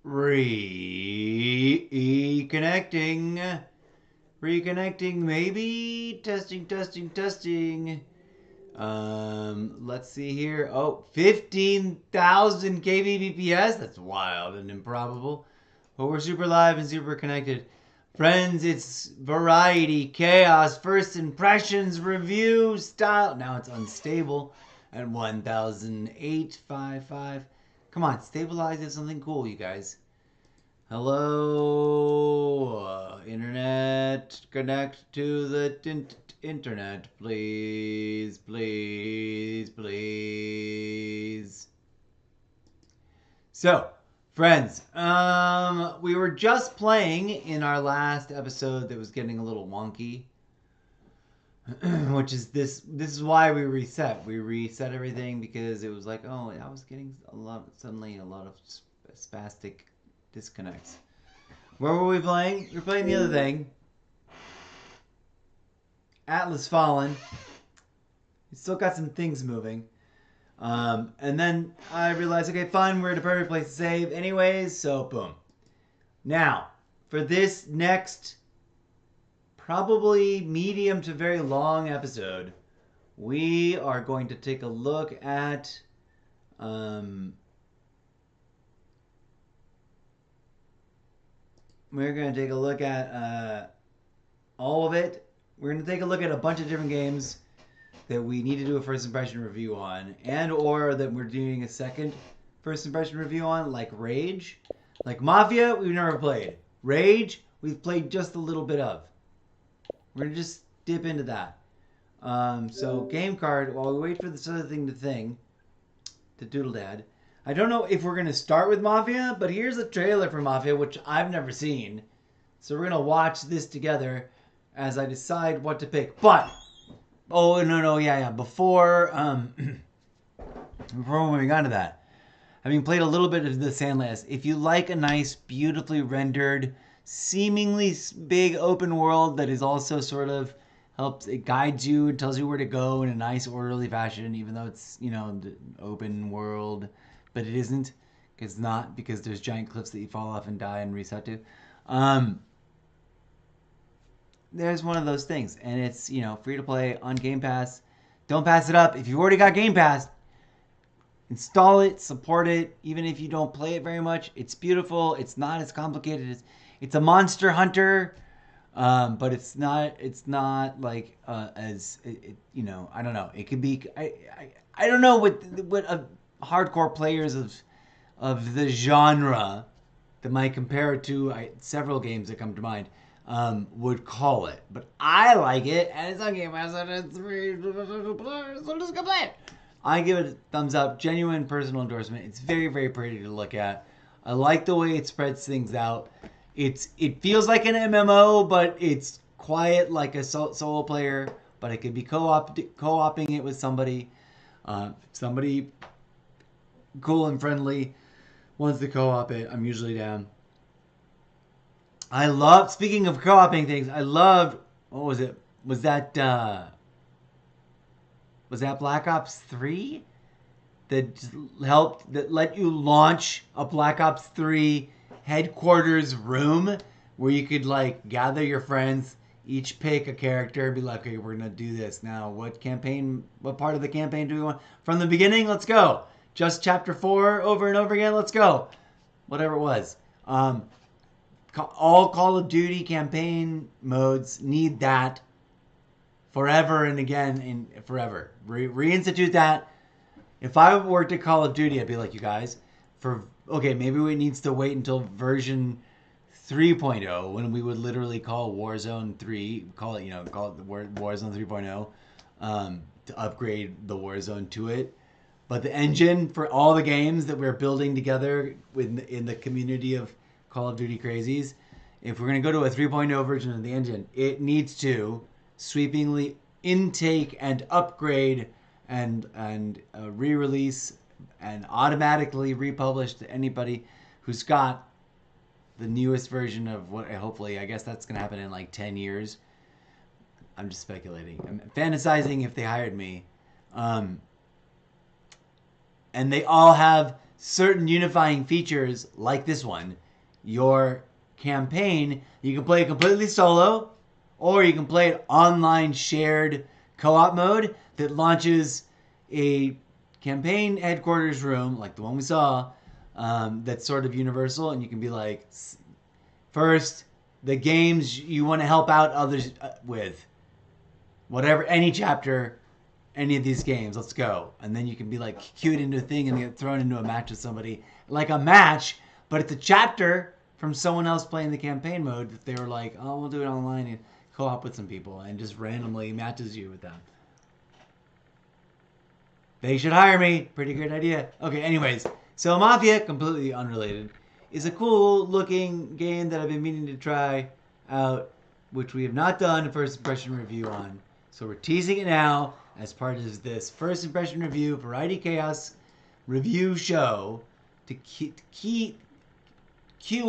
Reconnecting. Reconnecting, maybe. Testing. Let's see here. Oh, 15,000 kbps. That's wild and improbable. But we're super live and super connected. Friends, it's variety, chaos, first impressions, review, style. Now it's unstable at 1,855. Come on, stabilize it something cool, you guys. Hello, internet. Connect to the internet, please. So, friends, we were just playing in our last episode that was getting a little wonky, which is this. This is why we reset. We reset everything because it was like, oh, I was getting suddenly a lot of spastic disconnects. Where were we playing? We were playing the other thing. Atlas Fallen. We still got some things moving. And then I realized, okay, fine, we're at a perfect place to save anyways, so boom. Now, for this next probably medium to very long episode, we are going to take a look at we're going to take a look at all of it. We're going to take a look at a bunch of different games that we need to do a first impression review on, and or that we're doing a second first impression review on, like Rage. Like Mafia, we've never played. Rage, we've played just a little bit of. We're going to just dip into that. So, game card, while we wait for this other thing to doodle dad. I don't know if we're going to start with Mafia, but here's a trailer for Mafia, which I've never seen. So we're going to watch this together as I decide what to pick. But, before moving on to that, having played a little bit of the Sandlast, if you like a nice, beautifully rendered, seemingly big open world that is also sort of it guides you, it tells you where to go in a nice, orderly fashion, even though it's, the open world, but it isn't. It's not, because there's giant cliffs that you fall off and die and reset to. There's one of those things, and it's, free to play on Game Pass. Don't pass it up. If you've already got Game Pass, install it, support it, even if you don't play it very much. It's beautiful. It's not as complicated as it's a Monster Hunter, but it's not like as I don't know. It could be. I don't know what hardcore players of the genre that might compare it to several games that come to mind would call it, but I like it, and it's on Game Pass, and it's free, so just go play it. I give it a thumbs up, genuine personal endorsement. It's very, very pretty to look at. I like the way it spreads things out. It feels like an MMO, but it's quiet like a solo player. But it could be co-oping it with somebody cool and friendly wants to co-op it. I'm usually down. Speaking of co-oping things, I loved, what was it? Was that Black Ops 3? That let you launch a Black Ops 3 headquarters room where you could, like, gather your friends, each pick a character, and be like, okay, we're going to do this. Now, what part of the campaign do we want? From the beginning, let's go. Just chapter 4 over and over again, let's go. Whatever it was. All Call of Duty campaign modes need that forever and again and forever. Reinstitute that. If I worked at Call of Duty, I'd be like, you guys, maybe it needs to wait until version 3.0 when we would literally call Warzone 3, call it Warzone 3.0 to upgrade the Warzone to it. But the engine for all the games that we're building together in the community of Call of Duty crazies, if we're going to go to a 3.0 version of the engine, it needs to sweepingly intake and upgrade and re-release and automatically republish to anybody who's got the newest version of what, hopefully, I guess that's going to happen in like 10 years. I'm just speculating. I'm fantasizing if they hired me. And they all have certain unifying features like this one. Your campaign, you can play it completely solo, or you can play it online shared co-op mode that launches a campaign headquarters room like the one we saw, that's sort of universal, and you can be like, first, the games you want to help out others with, whatever, any chapter, any of these games, let's go. And then you can be like queued into a thing and get thrown into a match with somebody, like a match, but it's a chapter from someone else playing the campaign mode that they were like, oh, we'll do it online and co-op with some people, and just randomly matches you with them. They should hire me. Pretty great idea. Okay, anyways. So Mafia, completely unrelated, is a cool looking game that I've been meaning to try out, which we have not done a first impression review on. So we're teasing it now as part of this first impression review Variety Chaos review show to queue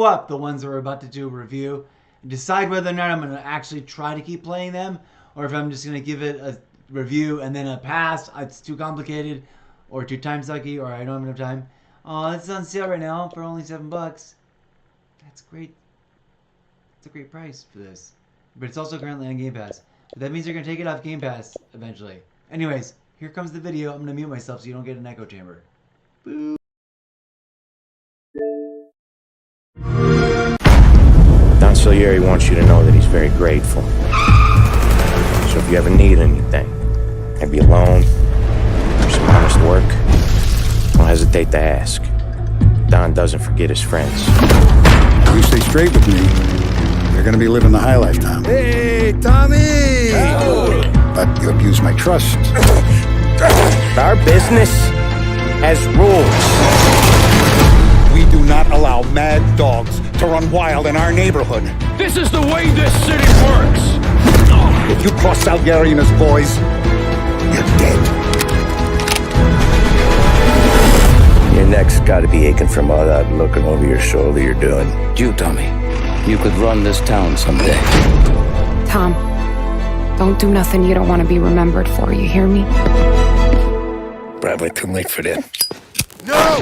up the ones that we're about to do a review and decide whether or not I'm going to actually try to keep playing them, or if I'm just going to give it a review and then a pass. It's too complicated or too time sucky, or I don't have enough time. Oh, it's on sale right now for only $7. That's great. That's a great price for this. But it's also currently on Game Pass. But that means they're going to take it off Game Pass eventually. Anyways, here comes the video. I'm going to mute myself so you don't get an echo chamber. Boo. Don Salieri wants you to know that he's very grateful. So if you ever need anything, maybe a loan or some honest work, don't hesitate to ask. Don doesn't forget his friends. If you stay straight with me, you're gonna be living the high life, Tom. Hey, Tommy! Oh. But you abuse my trust. Our business has rules. We do not allow mad dogs to run wild in our neighborhood. This is the way this city works! If you cross Salieri and his boys, you're dead. Your neck's gotta be aching from all that looking over your shoulder you're doing. You, Tommy, you could run this town someday. Tom, don't do nothing you don't want to be remembered for, you hear me? Probably too late for that. No!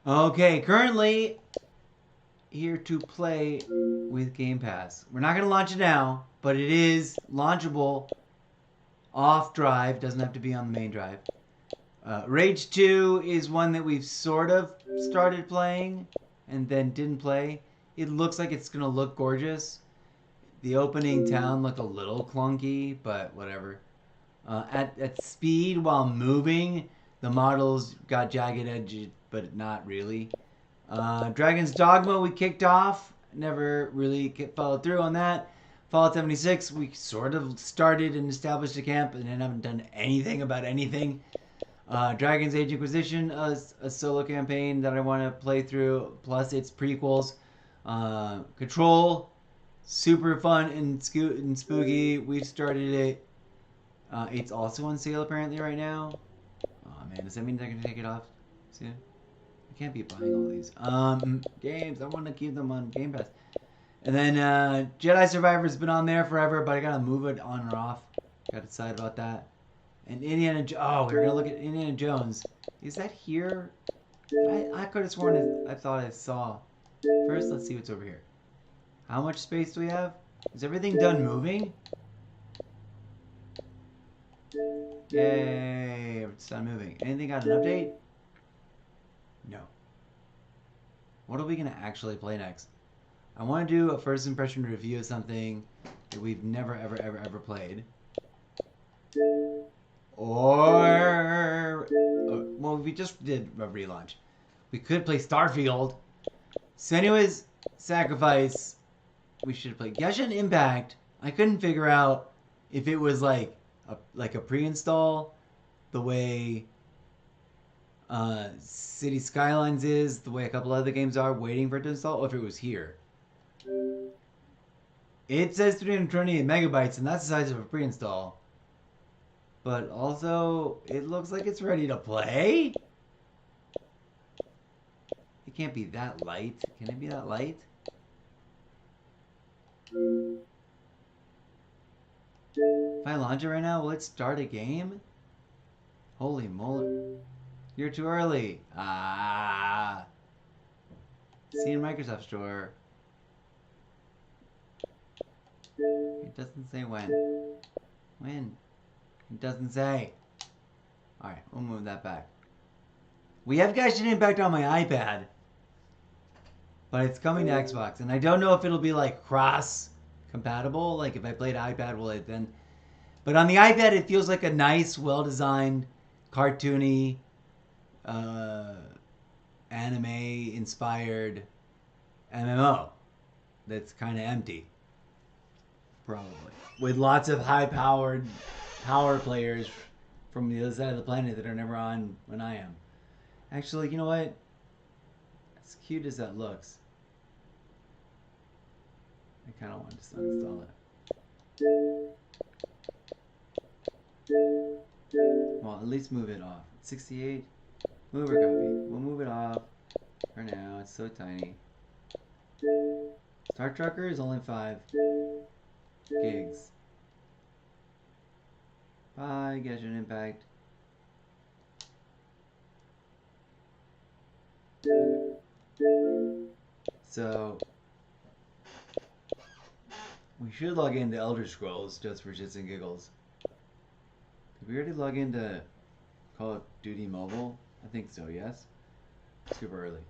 Okay, currently here to play with Game Pass. We're not going to launch it now, but it is launchable off drive. Doesn't have to be on the main drive. Rage 2 is one that we've sort of started playing and then didn't play. It looks like it's going to look gorgeous. The opening town looked a little clunky, but whatever. At speed while moving, the models got jagged edges, but not really. Dragon's Dogma we kicked off. Never really followed through on that. Fallout 76, we sort of started and established a camp and then haven't done anything about anything. Dragon's Age Inquisition, a solo campaign that I want to play through, plus its prequels. Control, super fun and spooky. We've started it. It's also on sale apparently right now. Oh man, does that mean they're going to take it off soon? I can't be buying all these games. I want to keep them on Game Pass. And then Jedi Survivor's been on there forever, but I gotta move it on or off. Gotta decide about that. And Indiana oh, we were gonna look at Indiana Jones. Is that here? I could have sworn I thought I saw. First, let's see what's over here. How much space do we have? Is everything done moving? Yay! It's done moving. Anything got an update? No. What are we going to actually play next? I want to do a first impression review of something that we've never, ever played. Or... well, we just did a relaunch. We could play Starfield. So anyways, Sacrifice. We should play Genshin Impact. I couldn't figure out if it was like a pre-install, the way City Skylines is, the way a couple other games are, waiting for it to install, or if it was here. It says 328 megabytes, and that's the size of a pre-install. But also, it looks like it's ready to play. It can't be that light. Can it be that light? If I launch it right now, will it start a game? Holy moly. You're too early. Ah. See you in Microsoft Store. It doesn't say when. When? It doesn't say. Alright, we'll move that back. We have Genshin Impact on my iPad. But it's coming to Xbox. And I don't know if it'll be like cross compatible. Like if I played iPad, will it then... But on the iPad, it feels like a nice, well-designed, cartoony, anime-inspired MMO that's kind of empty. Probably. With lots of high-powered power players from the other side of the planet that are never on when I am. Actually, you know what? As cute as that looks, I kind of want to just uninstall it. Well, at least move it off. 68. Move or copy. We'll move it off for now. It's so tiny. Star Trucker is only 5 gigs. Bye, Genshin Impact. So we should log into Elder Scrolls just for shits and giggles. Did we already log into Call of Duty Mobile? I think so, yes. Super early.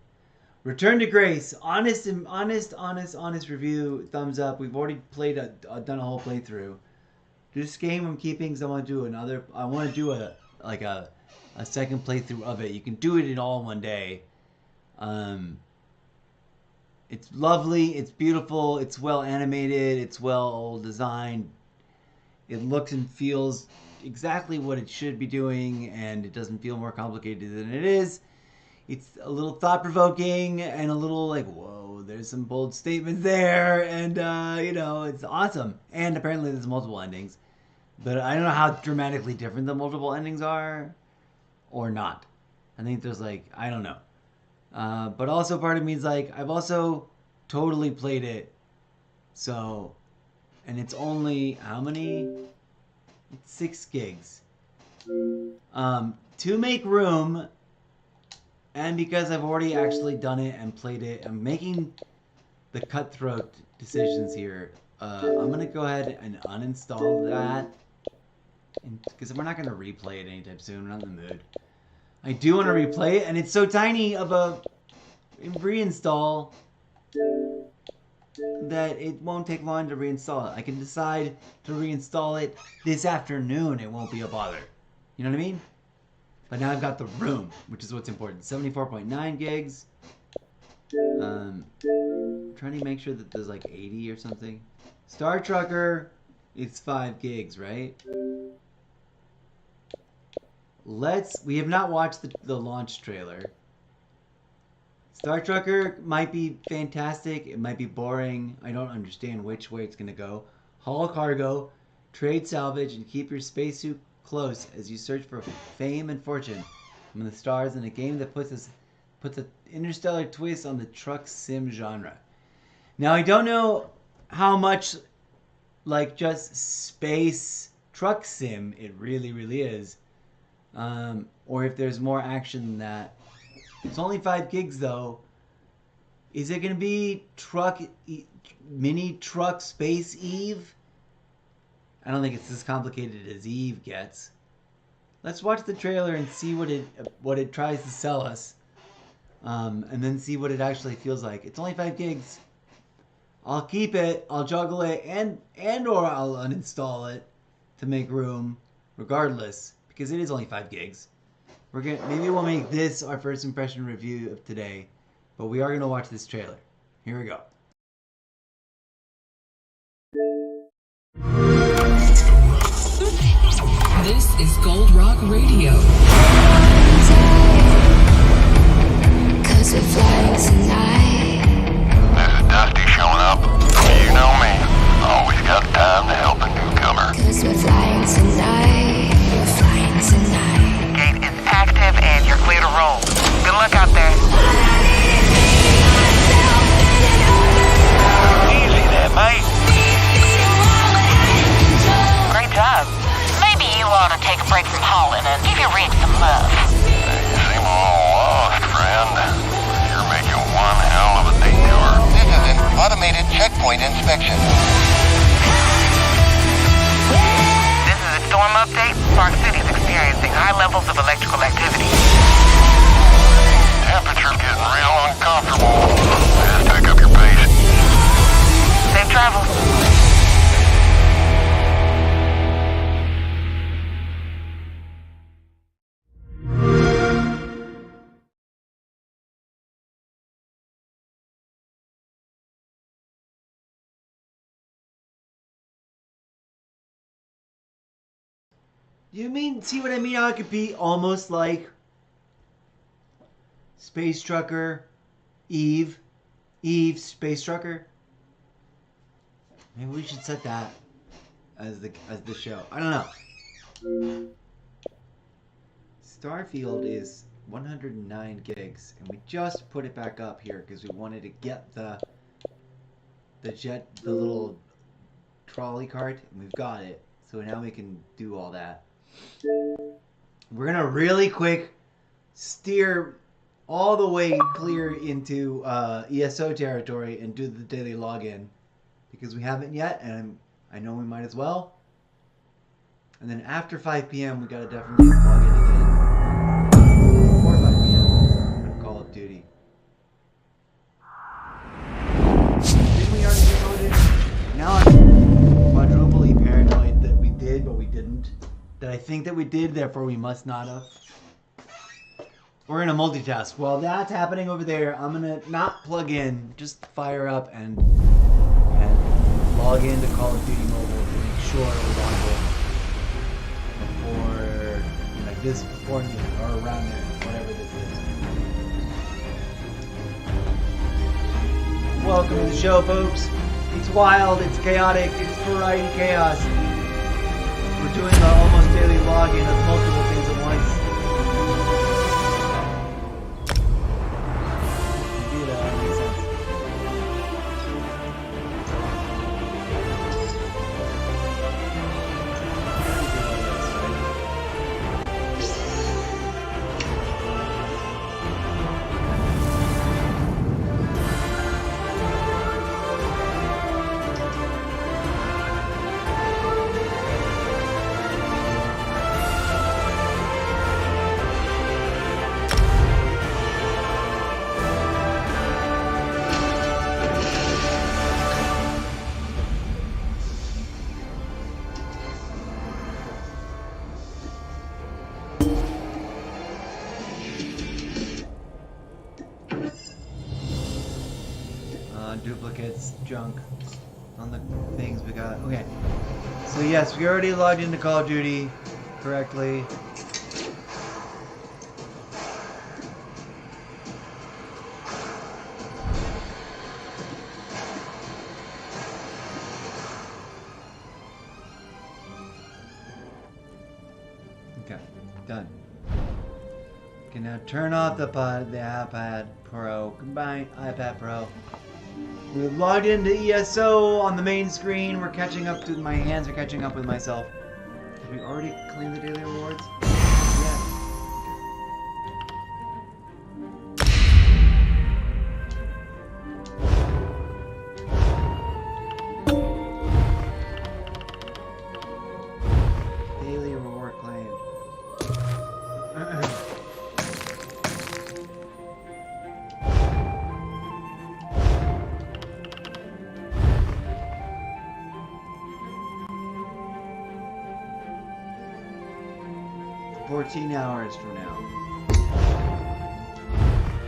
Return to Grace. Honest review. Thumbs up. We've already played done a whole playthrough. This game I'm keeping because I want to do another. I want to do a second playthrough of it. You can do it in all one day. It's lovely. It's beautiful. It's well animated. It's well designed. It looks and feels exactly what it should be doing, and it doesn't feel more complicated than it is. It's a little thought-provoking and a little like, whoa, there's some bold statements there, and it's awesome. And apparently there's multiple endings, but I don't know how dramatically different the multiple endings are or not. I think there's I don't know. But also part of me is I've also totally played it, so, and it's only how many? It's 6 gigs. To make room, and because I've already actually done it and played it, I'm making the cutthroat decisions here. I'm gonna go ahead and uninstall that, because we're not gonna replay it anytime soon. We're not in the mood. I do want to replay it, and it's so tiny of a reinstall that it won't take long to reinstall it. I can decide to reinstall it this afternoon. It won't be a bother. You know what I mean? But now I've got the room, which is what's important. 74.9 gigs. I'm trying to make sure that there's 80 or something. Star Trucker, it's 5 gigs, right? We have not watched the launch trailer. Star Trucker might be fantastic. It might be boring. I don't understand which way it's going to go. Haul cargo, trade salvage, and keep your spacesuit close as you search for fame and fortune among the stars in a game that puts an interstellar twist on the truck sim genre. Now, I don't know how much just space truck sim it really, really is. Or if there's more action than that. It's only 5 gigs though. Is it going to be mini truck Space Eve? I don't think it's as complicated as Eve gets. Let's watch the trailer and see what it tries to sell us. And then see what it actually feels like. It's only 5 gigs. I'll keep it, I'll juggle it, and or I'll uninstall it to make room, regardless, because it is only 5 gigs. Maybe we'll make this our first impression review of today, but we are gonna watch this trailer. Here we go. This is Gold Rock Radio. Cause we're flying tonight. This is Dusty showing up. You know me. Always got time to help a newcomer. Cause we're flying tonight. Give your ranch some love. You seem a little lost, friend. You're making one hell of a detour. This is an automated checkpoint inspection. This is a storm update. Park City is experiencing high levels of electrical activity. Temperature's getting real uncomfortable. Just pick up your pace. Safe travels. You mean, see what I mean? How it could be almost like Space Trucker, Eve, Space Trucker. Maybe we should set that as the show. I don't know. Starfield is 109 gigs, and we just put it back up here because we wanted to get the little trolley cart, and we've got it. So now we can do all that. We're gonna really quick steer all the way clear into ESO territory and do the daily login because we haven't yet, and I know we might as well. And then after 5 p.m. we gotta definitely log in again. Before 5 p.m. on Call of Duty. Didn't we already get loaded? Now I'm quadruply paranoid that we did, but we didn't. That I think that we did, therefore we must not have. We're gonna multitask. While that's happening over there, I'm gonna not plug in, just fire up and log into Call of Duty Mobile to make sure we're logged in before, like this, before noon, or around there, whatever this is. Welcome to the show, folks. It's wild, it's chaotic, it's variety chaos. We're doing the almost daily login of multiple things at once. Do that makes sense. Duplicates, junk on the things we got. Okay. So yes, we already logged into Call of Duty correctly. Okay, done. Can now turn off the iPad Pro. Goodbye, iPad Pro. We're logged into ESO on the main screen. We're catching up to my hands are catching up with myself. Did we already claim the daily rewards? Yeah. 14 hours from now.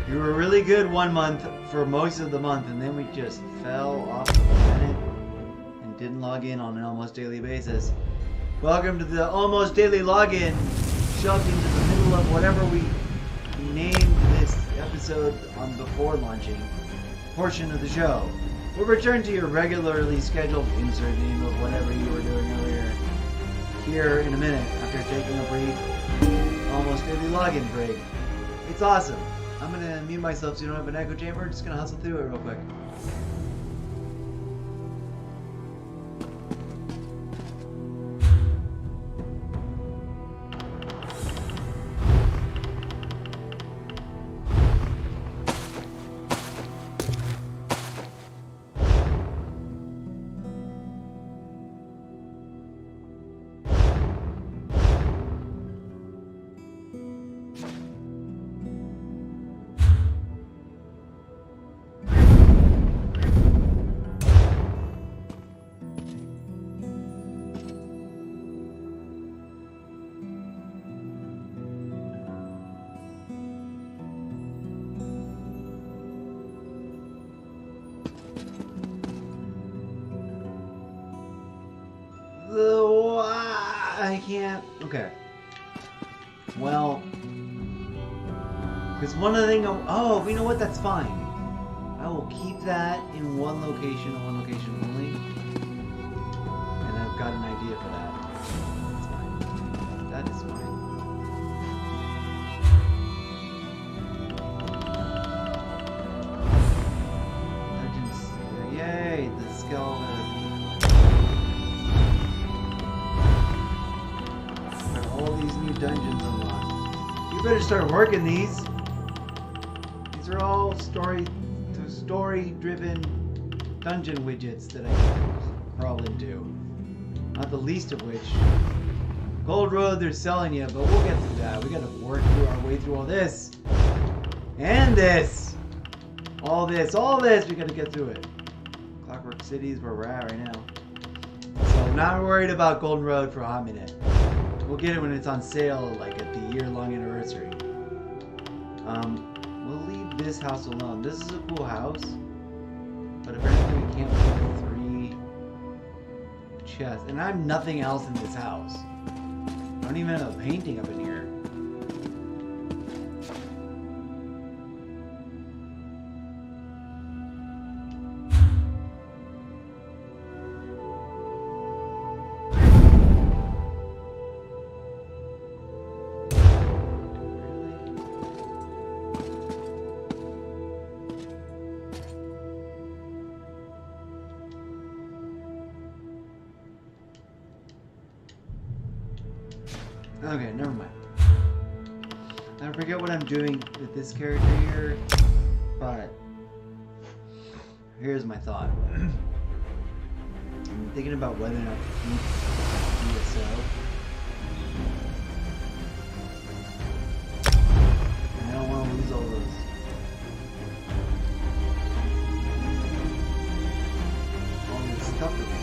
You were really good 1 month for most of the month, and then we just fell off the planet and didn't log in on an almost daily basis. Welcome to the almost daily login, shoved into the middle of whatever we named this episode on before launching portion of the show. We'll return to your regularly scheduled insert name of whatever you were doing earlier here in a minute after taking a brief almost daily login break. It's awesome. I'm gonna mute myself so you don't have an echo chamber. Just gonna hustle through it real quick. I can't? Okay. Well, because one of the things, oh, you know what? That's fine. I will keep that in one location only. And I've got an idea for that. That's fine. That is fine. Legends. Yay! The skeleton. Got all these new dungeons unlocked. You better start working these. These are all story-driven dungeon widgets that I can crawl into. Not the least of which, Gold Road they're selling you, but we'll get through that. We gotta work through our way through all this. And this! All this, we gotta get through it. Clockwork City is where we're at right now. So I'm not worried about Golden Road for a hot minute. We'll get it when it's on sale, like at the year-long anniversary. We'll leave this house alone. This is a cool house, but apparently we can't put 3 chests. And I have nothing else in this house. I don't even have a painting up in here. Okay, never mind. I forget what I'm doing with this character here, but here's my thought. I'm thinking about whether or not to keep DSO. And I don't want to lose all those. All this stuff that we got.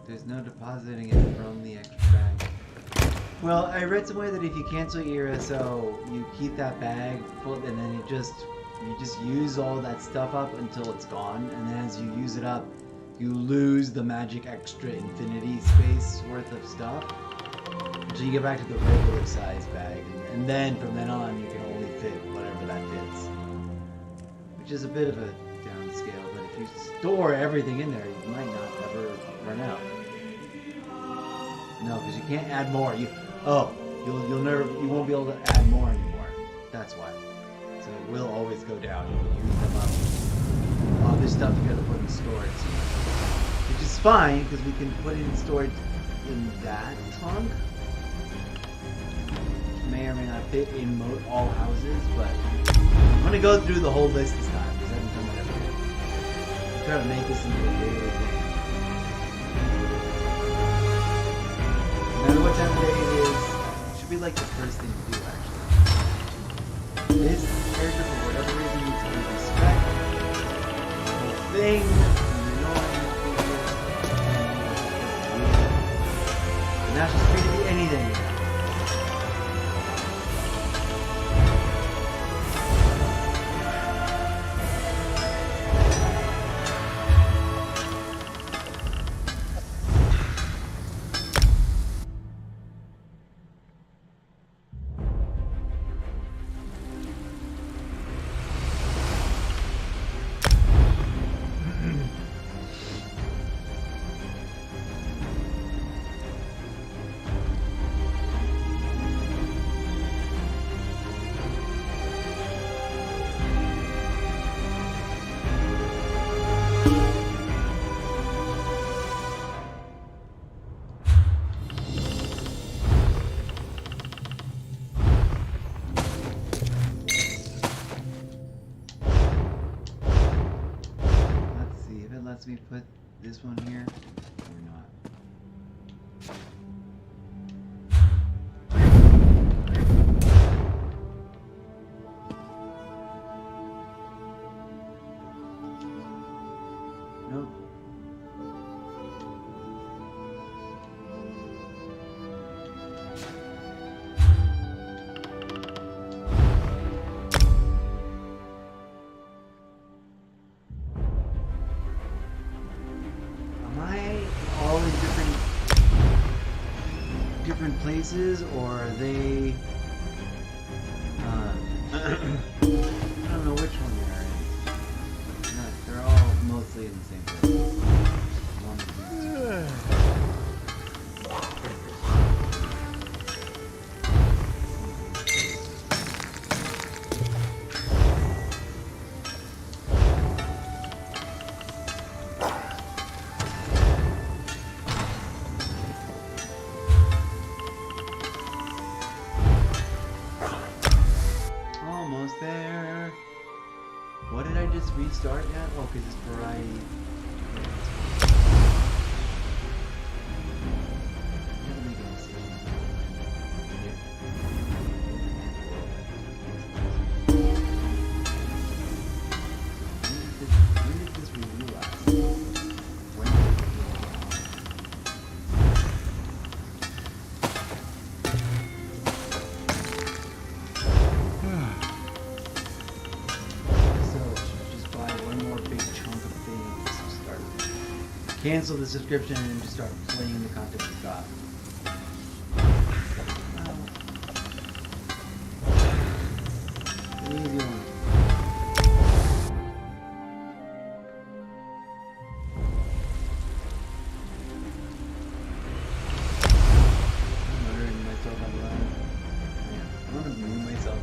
There's no depositing it from the extra bag. Well, I read somewhere that if you cancel your ESO, you keep that bag full, and then you just use all that stuff up until it's gone, and then as you use it up, you lose the magic extra infinity space worth of stuff until you get back to the regular size bag, and then from then on you can only fit whatever that fits, which is a bit of a downscale. But if you store everything in there, you might not ever run out. No, because you can't add more. You won't be able to add more anymore. That's why. So it will always go down. You can use them up. All this stuff you gotta put in storage, which is fine because we can put it in storage in that trunk. Which may or may not fit in all houses, but I'm gonna go through the whole list this time because I haven't done that ever yet. I'm trying to make this into a daily thing. No matter what time of day it is, it should be like the first thing to do, actually. This character, for whatever reason, needs to be respect. The whole thing, annoying people, and now she's free to be anything. Lets me put this one here or not. Nope. different places, or are they? I don't know which one they're in. No, they're all mostly in the same place. One of these. Almost there. What did I just restart yet? Oh, because it's variety. When did this review last? When did it cancel the subscription and just start playing the content we've got. An easy one. I'm murdering myself out loud. Yeah, I'm gonna move myself.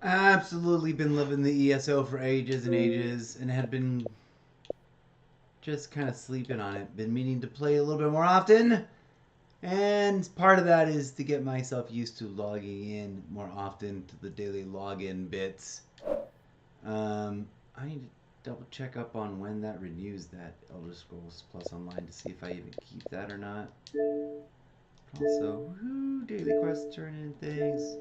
Absolutely been living the ESO for ages and ages, and had been just kind of sleeping on it. Been meaning to play a little bit more often, and part of that is to get myself used to logging in more often to the daily login bits. I need to double check up on when that renews, that Elder Scrolls Plus Online, to see if I even keep that or not. Also, woohoo, daily quests turn in things.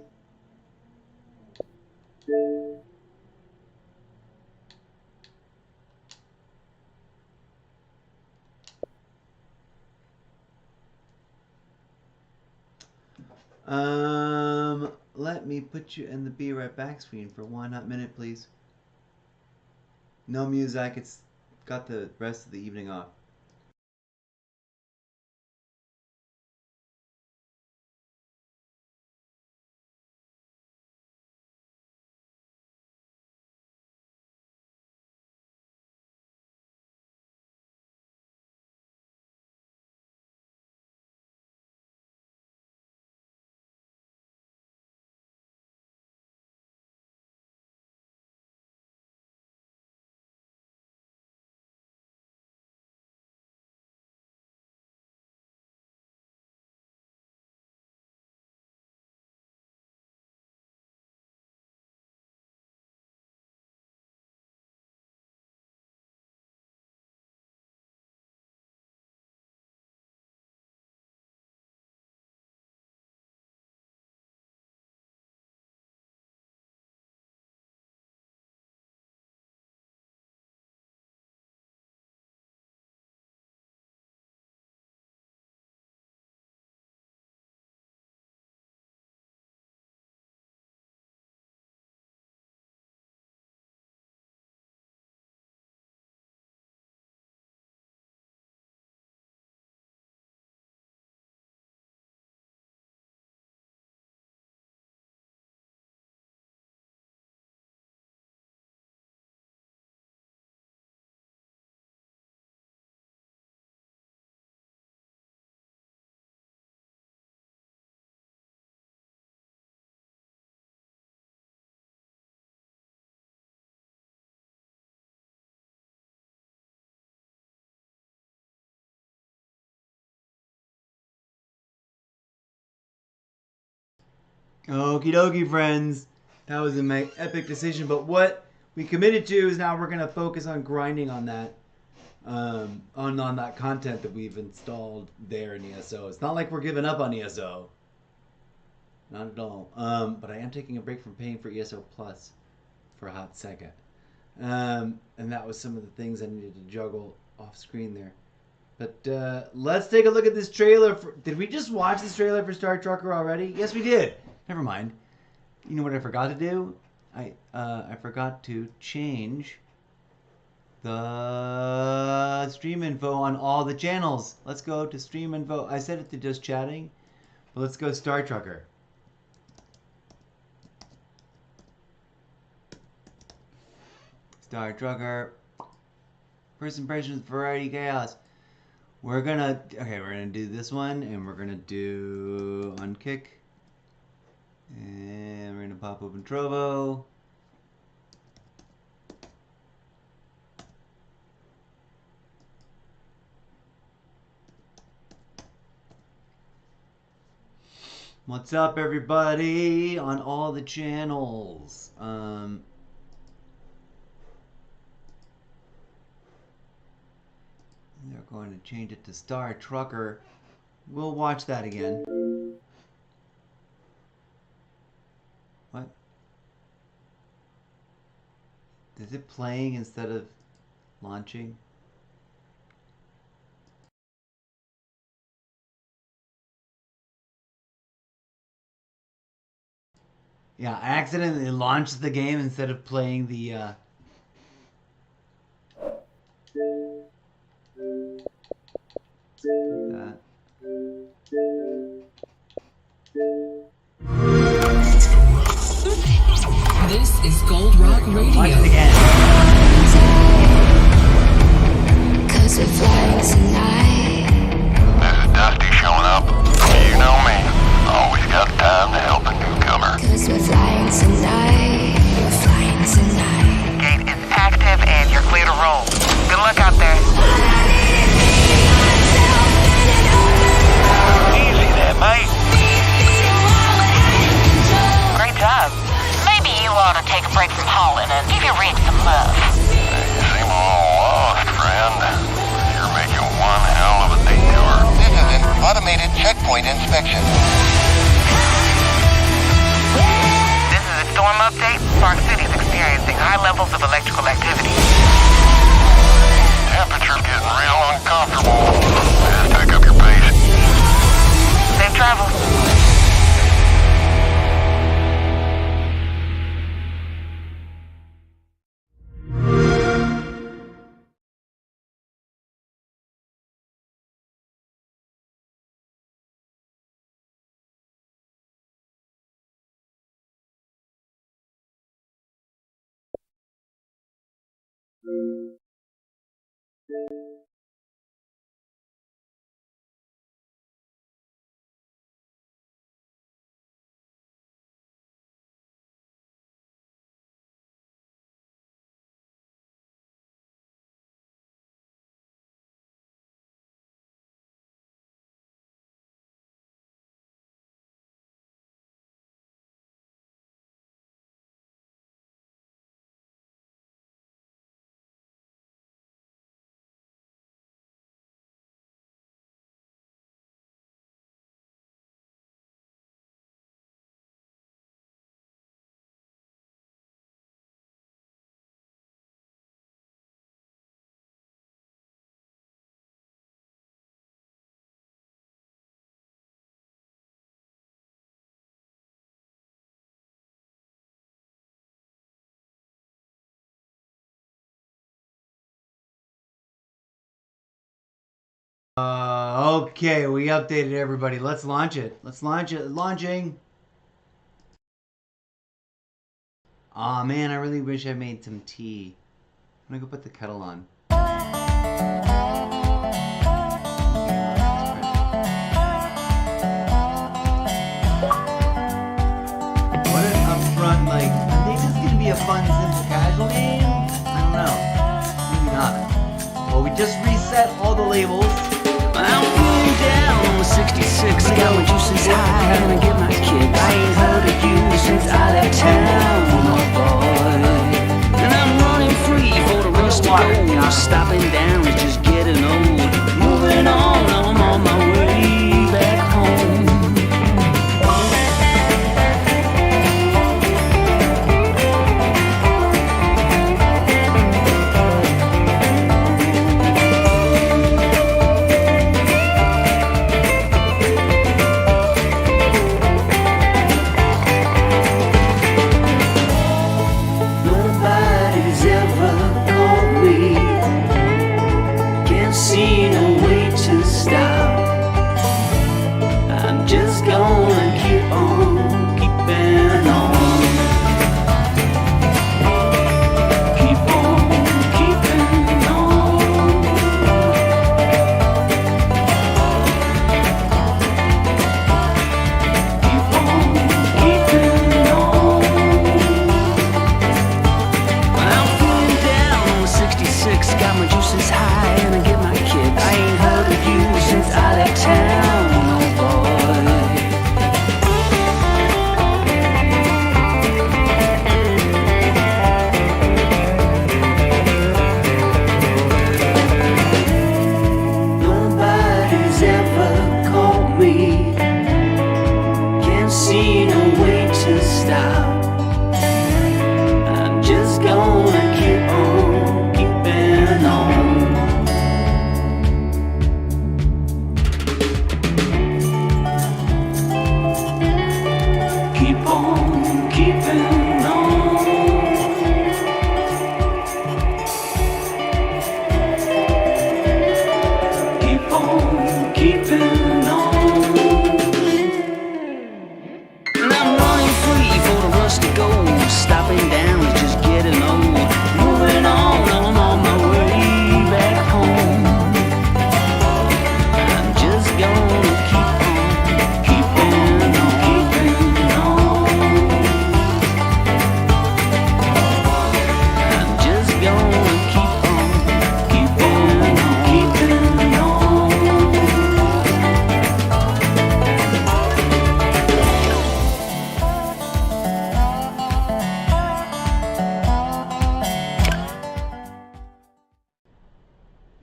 Let me put you in the be right back screen for 1 hot minute, please. No music, it's got the rest of the evening off. Okie dokie, friends. That was my epic decision, but what we committed to is now we're going to focus on grinding on that, on that content that we've installed there in ESO. It's not like we're giving up on ESO. Not at all. But I am taking a break from paying for ESO Plus for a hot second. And that was some of the things I needed to juggle off screen there. But let's take a look at this trailer. Did we just watch this trailer for Star Trucker already? Yes, we did. Never mind. You know what I forgot to do? I forgot to change the stream info on all the channels. Let's go to stream info. I set it to just chatting, but let's go Star Trucker. Star Trucker. First impressions, variety, chaos. We're gonna do this one, and we're gonna do unkick. And we're gonna pop open Trovo. What's up, everybody, on all the channels? They're going to change it to Star Trucker. We'll watch that again. What? Is it playing instead of launching? Yeah, I accidentally launched the game instead of playing the that. This is Gold Rock Radio. Watch it again. Cause we're flying tonight. This is Dusty showing up. You know me. Always got time to help a newcomer. Cause we're flying tonight. take a break from hauling and give your rig some love. You seem a little lost, friend. You're making one hell of a detour. This is an automated checkpoint inspection. This is a storm update. Park City's experiencing high levels of electrical activity. Temperature's getting real uncomfortable. Just pick up your pace. Safe travel. Okay, we updated everybody. Let's launch it. Let's launch it. Launching. Aw, man, I really wish I made some tea. I'm gonna go put the kettle on. What an upfront, like, I think this is gonna be a fun, simple, casual game. I don't know. Maybe not. Well, we just reset all the labels. I'm feeling down on the 66. I got my juices high, gonna get my kicks. I ain't heard of you since I left town, oh boy. And I'm running free for the rest of the stopping down is just getting old. Moving on, I'm on my way back home.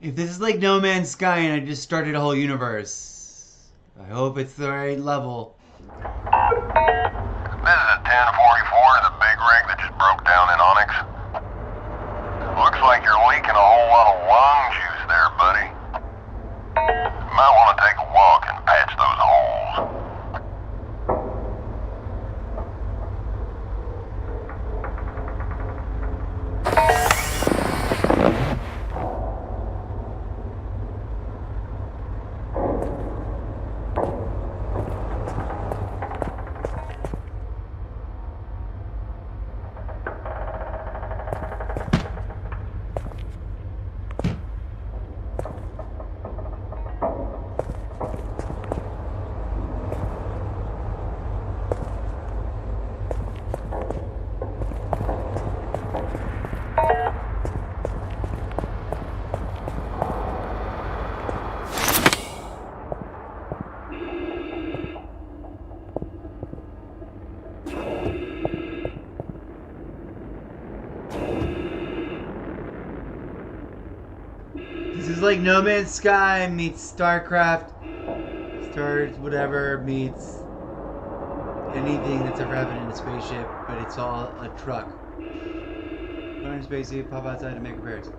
If this is like No Man's Sky and I just started a whole universe, I hope it's the right level. This is a 1044, the big rig that just broke down in Onyx. Looks like you're leaking a whole lot of lung juice there, buddy. Might want to take a walk and patch those holes. This is like No Man's Sky meets StarCraft, whatever meets anything that's ever happened in a spaceship, but it's all a truck. Put on a spacesuit, pop outside and make repairs.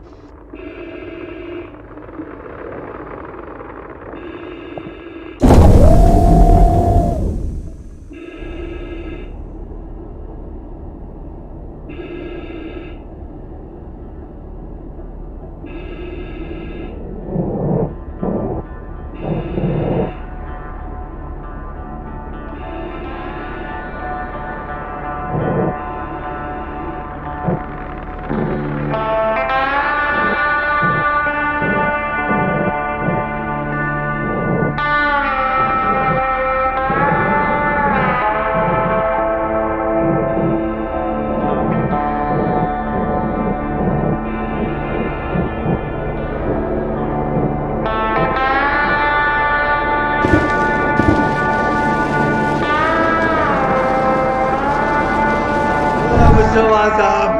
So awesome!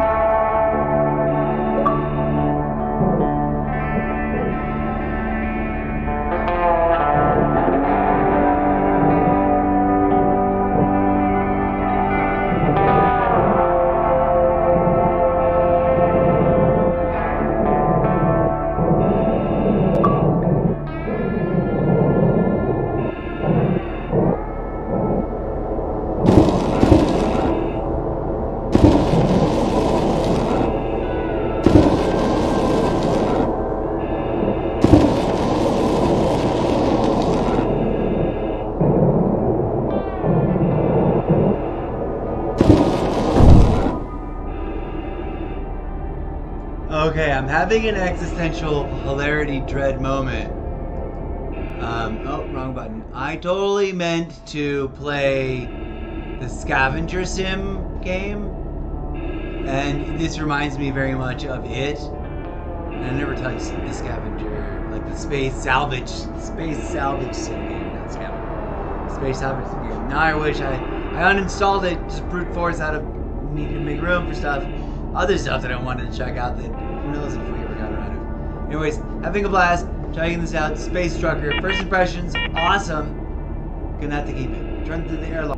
Okay, I'm having an existential hilarity dread moment. Oh, wrong button. I totally meant to play the scavenger sim game, and this reminds me very much of it. And I never touched the scavenger, like the space salvage sim game, not scavenger. Space salvage sim game. Now I wish I uninstalled it, just brute force out of needing to make room for stuff. Other stuff that I wanted to check out that who knows if we ever got around to. Anyways, having a blast, checking this out. Space Trucker, first impressions, awesome. Gonna have to keep it. Turn through the airlock.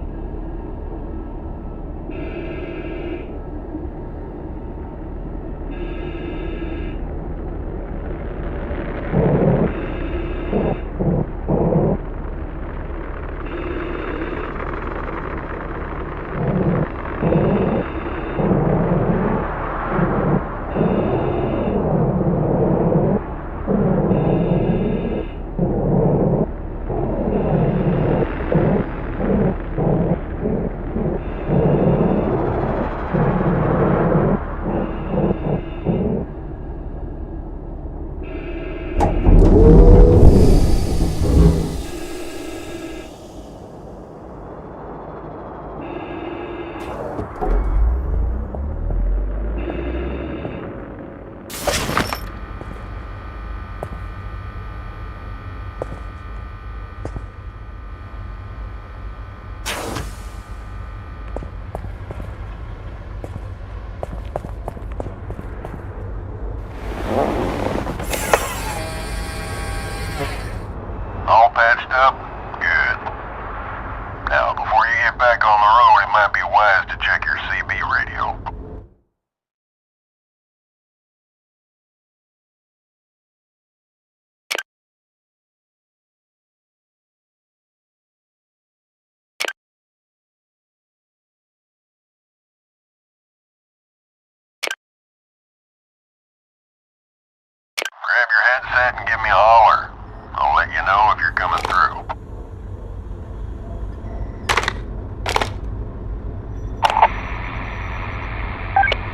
headset and give me a holler. I'll let you know if you're coming through.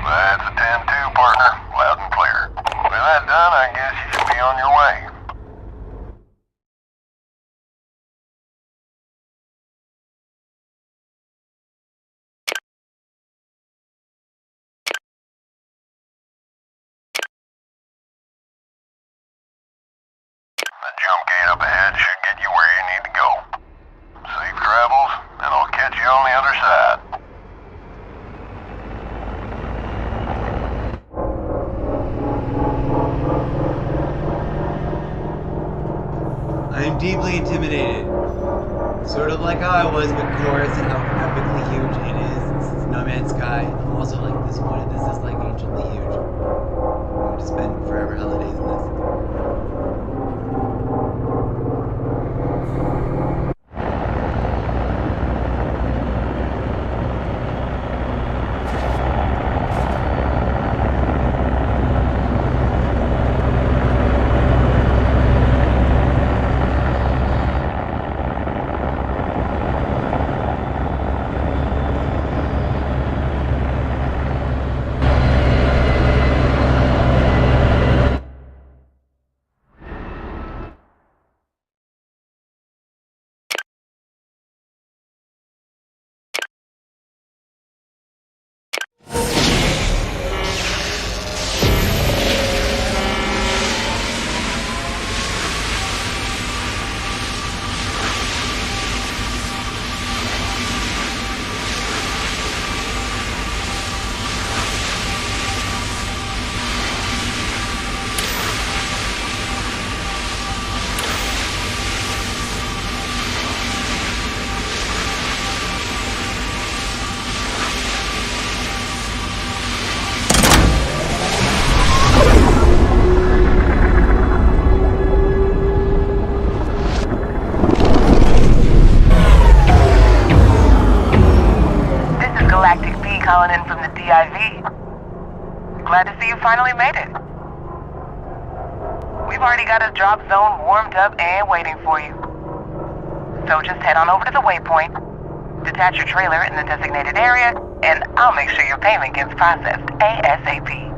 That's a 10-2, partner. Loud and clear. With that done, I guess you should be on your way. The jump gate up ahead should get you where you need to go. Safe travels, and I'll catch you on the other side. I'm deeply intimidated. Sort of like how I was with Chorus and how epically huge it is. It's No Man's Sky. I'm also like disappointed this is like anciently huge. I'm going to spend forever holidays in this. Calling in from the DIV. Glad to see you finally made it. We've already got a drop zone warmed up and waiting for you. So just head on over to the waypoint, detach your trailer in the designated area, and I'll make sure your payment gets processed ASAP.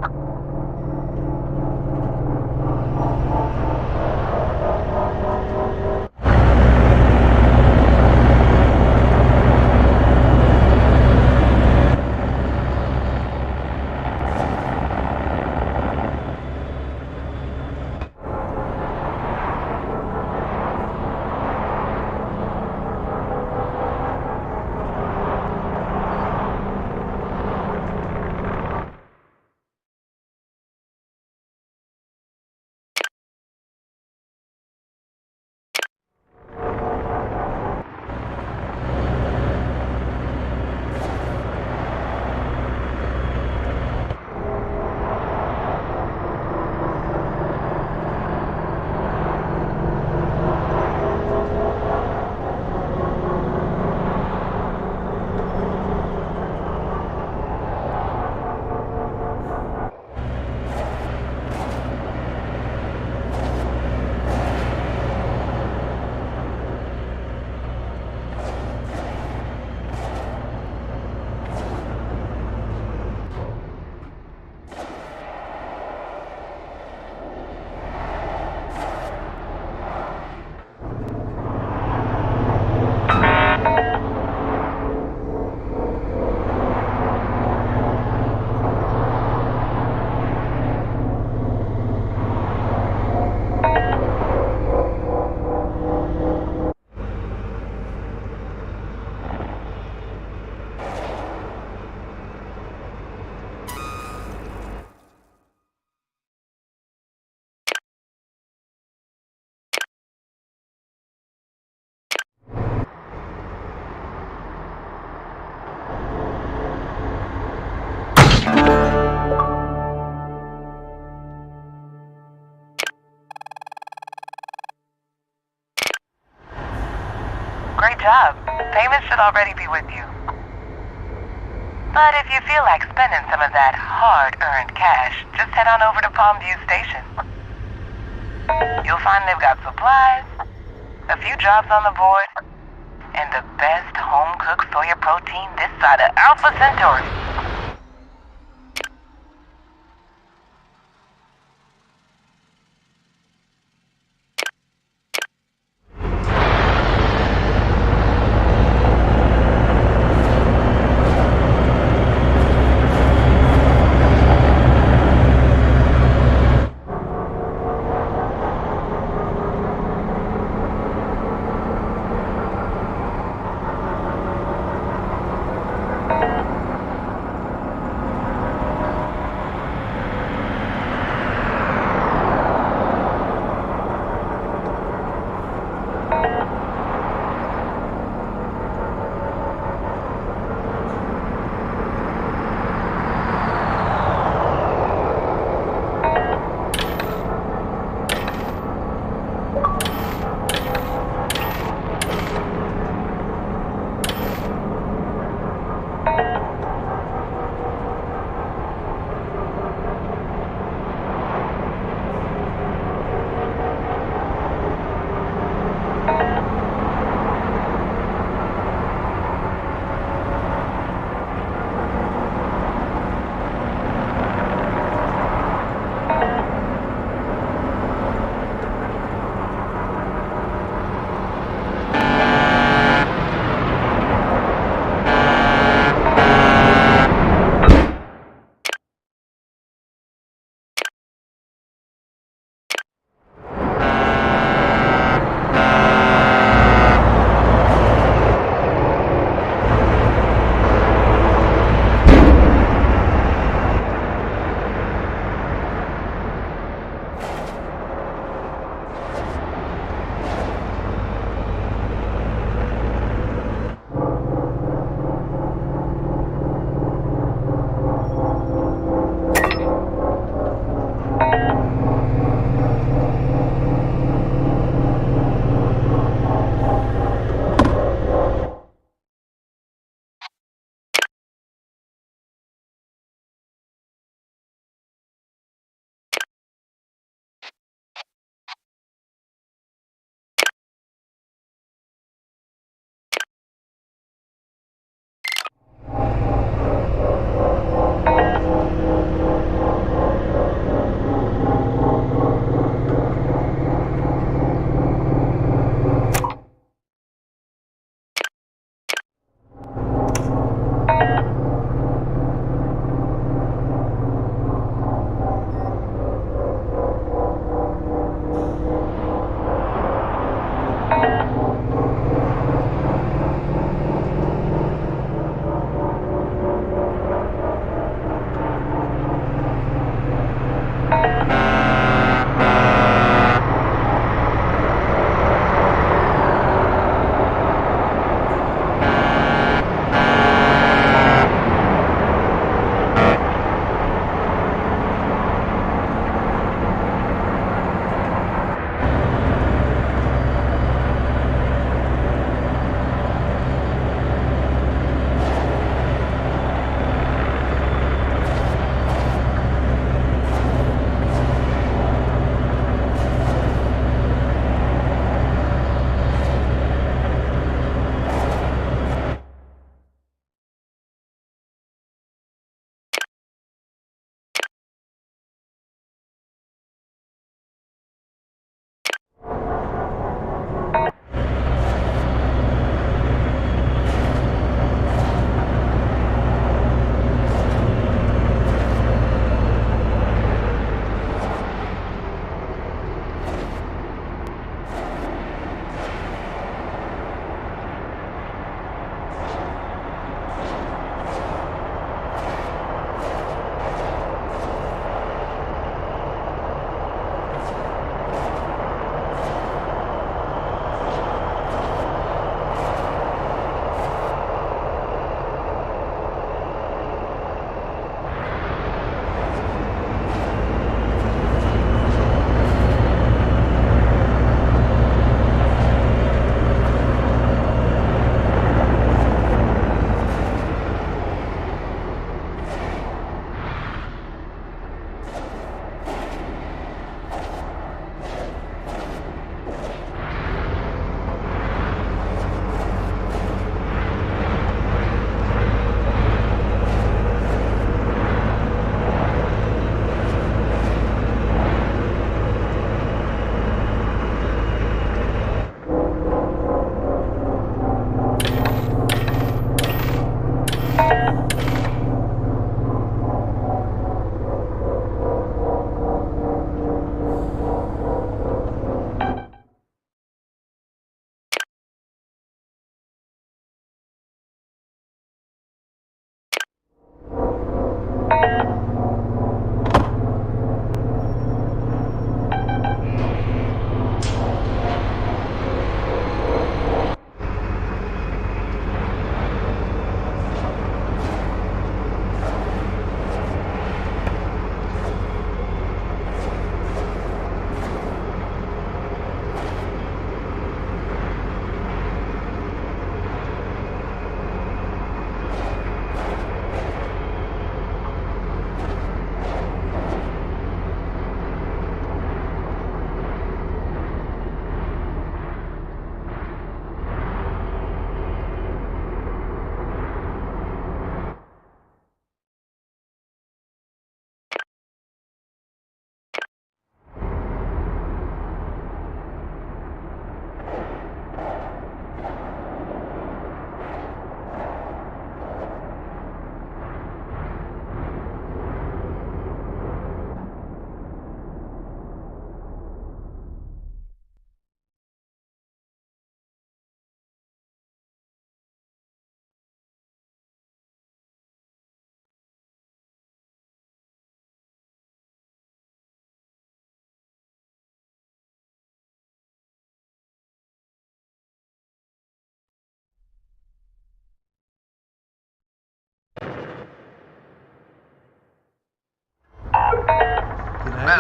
Great job. Payment should already be with you. But if you feel like spending some of that hard-earned cash, just head on over to Palmview Station. You'll find they've got supplies, a few jobs on the board, and the best home-cooked soya protein this side of Alpha Centauri.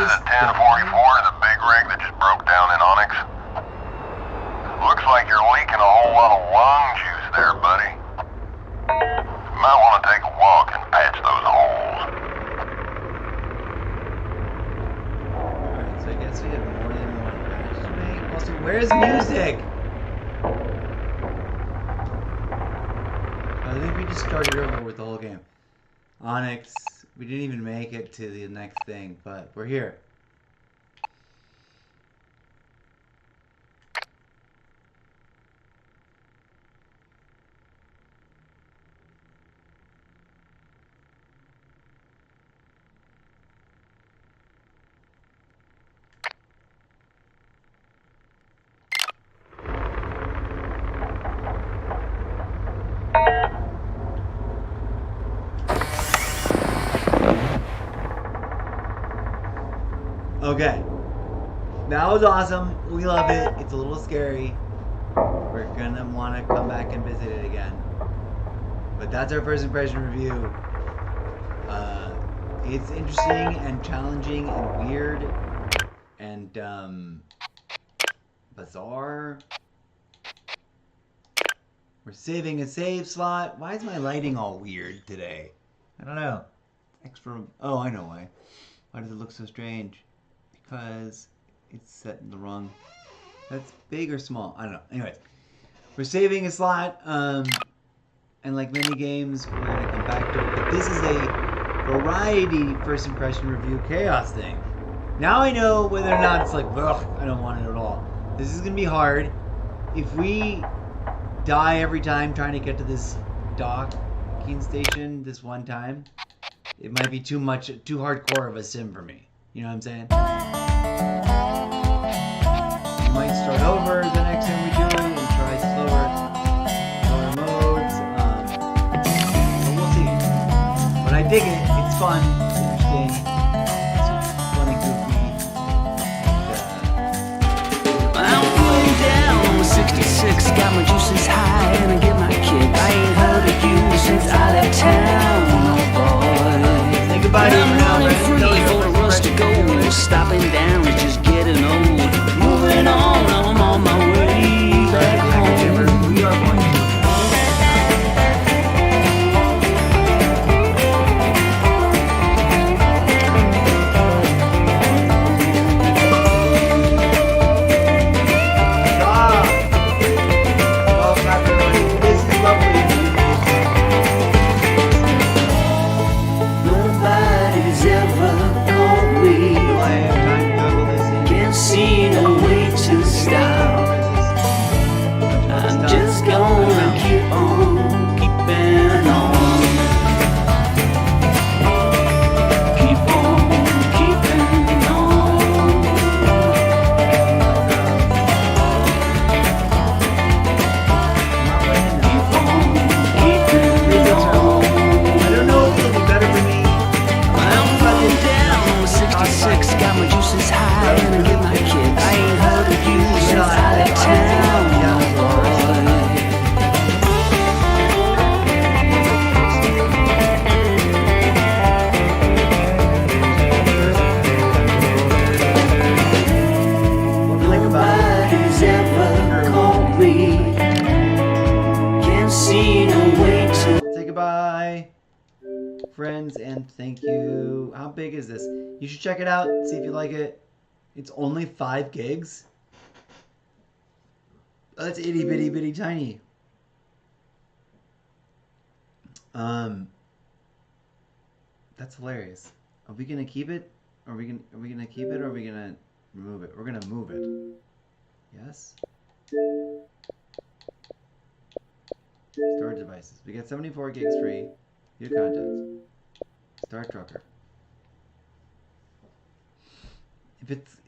This is a 1044 to the big rig that just broke down in Onyx. Looks like you're leaking a whole lot of lung juice there, buddy. You might want to take a walk and patch those holes. Alright, so I guess we have more than one patch to make. Also, where's music? I think we just started over with the whole game. Onyx, we didn't even make it to the next thing, but we're here. Okay. That was awesome. We love it. It's a little scary. We're gonna want to come back and visit it again. But that's our first impression review. It's interesting and challenging and weird and bizarre. We're saving a save slot. Why is my lighting all weird today? I don't know. Extra. Oh, I know why. Why does it look so strange? Because it's set in the wrong. That's big or small? I don't know. Anyways, we're saving a slot. And like many games, we're gonna come back to it. But this is a variety first impression review chaos thing. Now I know whether or not it's like, ugh, I don't want it at all. This is gonna be hard. If we die every time trying to get to this docking station this one time, it might be too hardcore of a sim for me. You know what I'm saying? We might start over the next time we do it and try slower modes. But we'll see. But I dig it. It's fun. It's interesting. It's funny, goofy. I'm going down on 66, got my juices high, and I get my kick. I ain't heard of you since I left town, boy. Say goodbye to you for now, running free for the rust to go. Stopping down is just getting old. Moving on, I'm on my way back home. We are going to. See no way to stop. I'm just gonna keep on keeping on. Keep on keeping on. Keep on keeping on. I don't know if it'll be better for me. I'm running down 66, got my juices high, and I get my kid. I ain't heard of you since I left town, boy. Nobody's ever called me. Can't see no way to. Say goodbye, friends, and thank you. How big is this? You should check it out, see if you like it. It's only 5 gigs. That's itty bitty bitty tiny. That's hilarious. Are we gonna keep it? Are we gonna keep it or are we gonna remove it? We're gonna move it. Yes. Storage devices. We get 74 gigs free. View contents. Start trucker.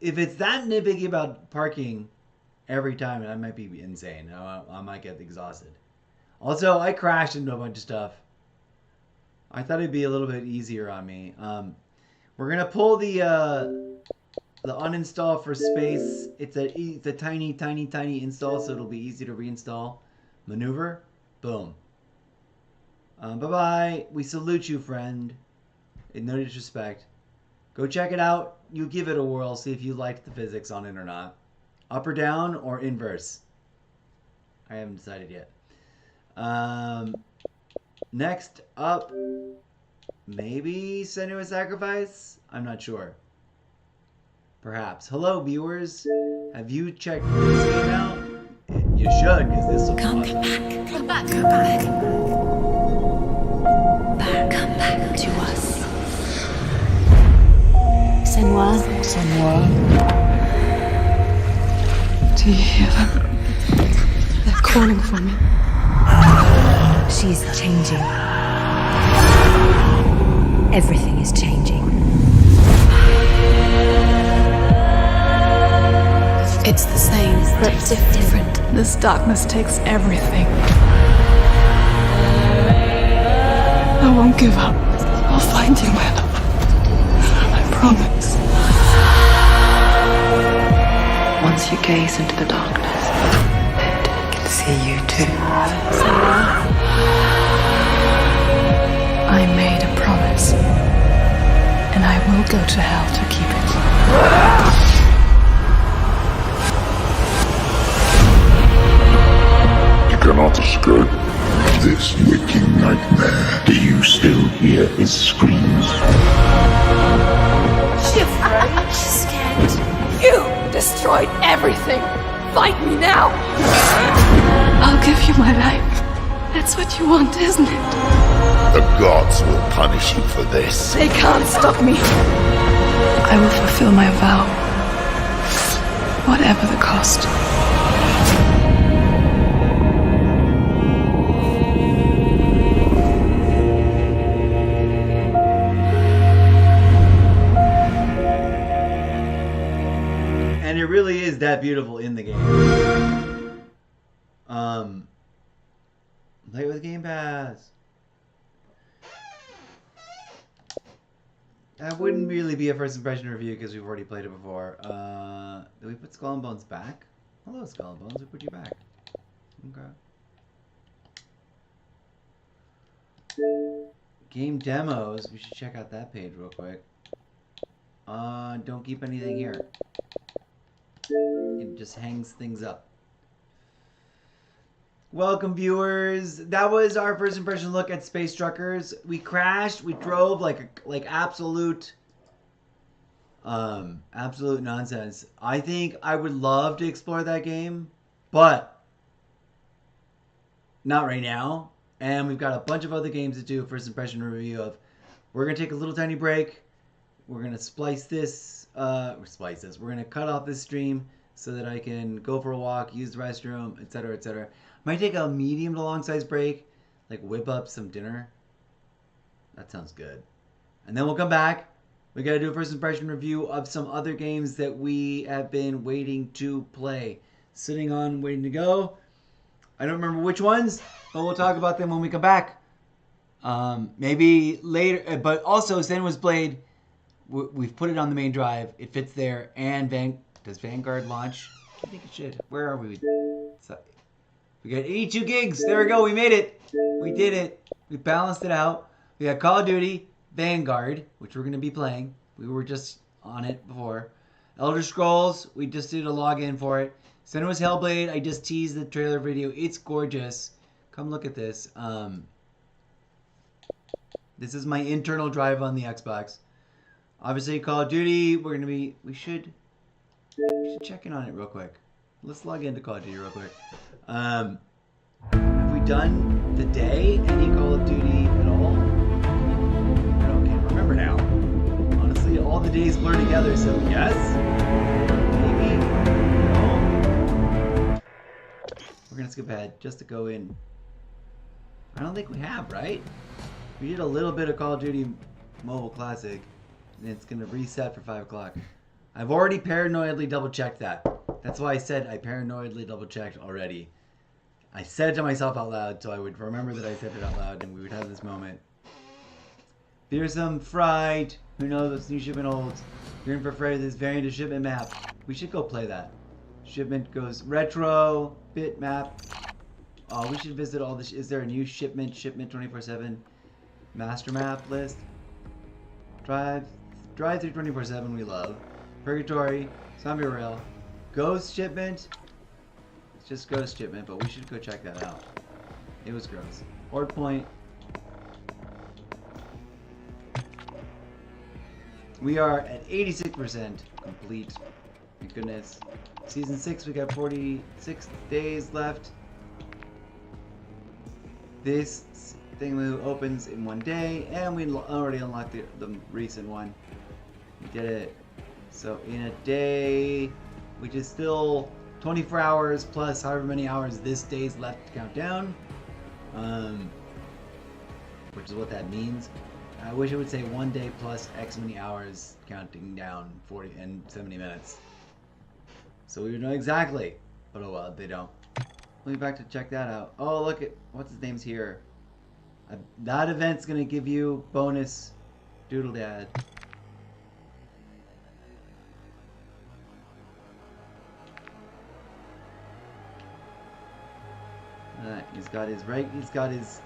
If it's that nitpicky about parking every time, I might be insane. I might get exhausted. Also, I crashed into a bunch of stuff. I thought it'd be a little bit easier on me. We're gonna pull the uninstall for space. It's a tiny install, so it'll be easy to reinstall. Maneuver, boom. Bye bye. We salute you, friend. No disrespect. Go check it out. You give it a whirl. See if you liked the physics on it or not. Up or down or inverse. I haven't decided yet. Next up, maybe Senua's Sacrifice? I'm not sure. Perhaps. Hello, viewers. Have you checked this game out? You should, because this will come back. Come back. Come back. Come back to us. Senua. Senua. Do you hear them? They're calling for me. She's changing. Everything is changing. It's the same, but different. This darkness takes everything. I won't give up. I'll find you, man. I promise. Once you gaze into the darkness, it can see you too. I made a promise, and I will go to hell to keep it. You cannot escape this waking nightmare. Do you still hear his screams? She's afraid. She's scared. You destroyed everything. Fight me now. I'll give you my life. That's what you want, isn't it? The gods will punish you for this. They can't stop me. I will fulfill my vow. Whatever the cost. And it really is that beautiful in the game. Play with Game Pass. That wouldn't really be a first impression review because we've already played it before. Did we put Skull and Bones back? Hello, Skull and Bones. We put you back. Okay. Game demos. We should check out that page real quick. Don't keep anything here. It just hangs things up. Welcome, viewers. That was our first impression look at Space Truckers. We crashed. We drove like absolute nonsense. I think I would love to explore that game, but not right now. And we've got a bunch of other games to do a first impression review of. We're gonna take a little tiny break. We're gonna splice this. We're gonna cut off this stream so that I can go for a walk, use the restroom, etc., etc. Might take a medium to long size break, like whip up some dinner. That sounds good. And then we'll come back. We gotta do a first impression review of some other games that we have been waiting to play. Sitting on, waiting to go. I don't remember which ones, but we'll talk about them when we come back. Maybe later, but also Senua's Blade, we've put it on the main drive. It fits there, and does Vanguard launch? I think it should. Where are we? We got 82 gigs. There we go. We made it. We did it. We balanced it out. We got Call of Duty, Vanguard, which we're going to be playing. We were just on it before. Elder Scrolls, we just did a login for it. Senua's Hellblade, I just teased the trailer video. It's gorgeous. Come look at this. This is my internal drive on the Xbox. Obviously, Call of Duty, we should check in on it real quick. Let's log into Call of Duty real quick. Have we done the day any Call of Duty at all? I can't remember now. Honestly, all the days blur together, so yes? Maybe? No? We're gonna skip ahead just to go in. I don't think we have, right? We did a little bit of Call of Duty Mobile Classic, and it's gonna reset for 5 o'clock. I've already paranoidly double-checked that. That's why I said I paranoidly double-checked already. I said it to myself out loud so I would remember that I said it out loud and we would have this moment. Fearsome Fright. Who knows what new shipment holds? You're in for afraid of this variant of shipment map. We should go play that. Shipment goes retro, bit map. Oh, we should visit all this. Is there a new shipment 24/7 master map list? Drive Drive through 24/7 we love. Purgatory, Zombie Rail, Ghost Shipment. It's just Ghost Shipment, but we should go check that out. It was gross. Horde Point. We are at 86% complete. Thank goodness. Season 6, we got 46 days left. This thing opens in 1 day, and we already unlocked the recent one. We did it. So in a day, which is still 24 hours plus however many hours this day's left to count down, which is what that means. I wish it would say 1 day plus X many hours counting down 40 and 70 minutes. So we would know exactly. But oh well, they don't. We'll be back to check that out. Oh, look at what's his name's here. That event's gonna give you bonus Doodle Dad. He's got his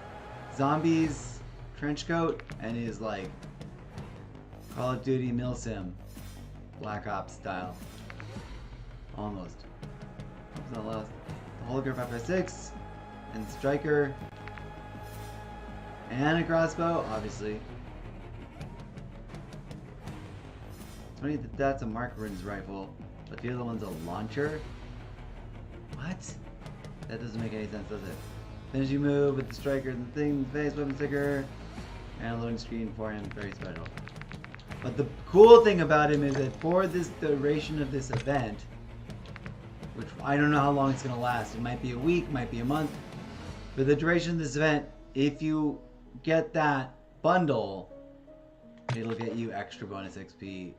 zombies trench coat and his like Call of Duty Milsim Black Ops style. Almost. What's that last? The Hologram 556 and the Striker and a crossbow, obviously. It's funny that that's a Mark Rin's rifle, but the other one's a launcher. What? That doesn't make any sense, does it? Then as you move with the Striker and the thing, face weapon sticker, and a loading screen for him, very special. But the cool thing about him is that for this duration of this event, which I don't know how long it's going to last, it might be a week, might be a month, for the duration of this event, if you get that bundle, it'll get you extra bonus XP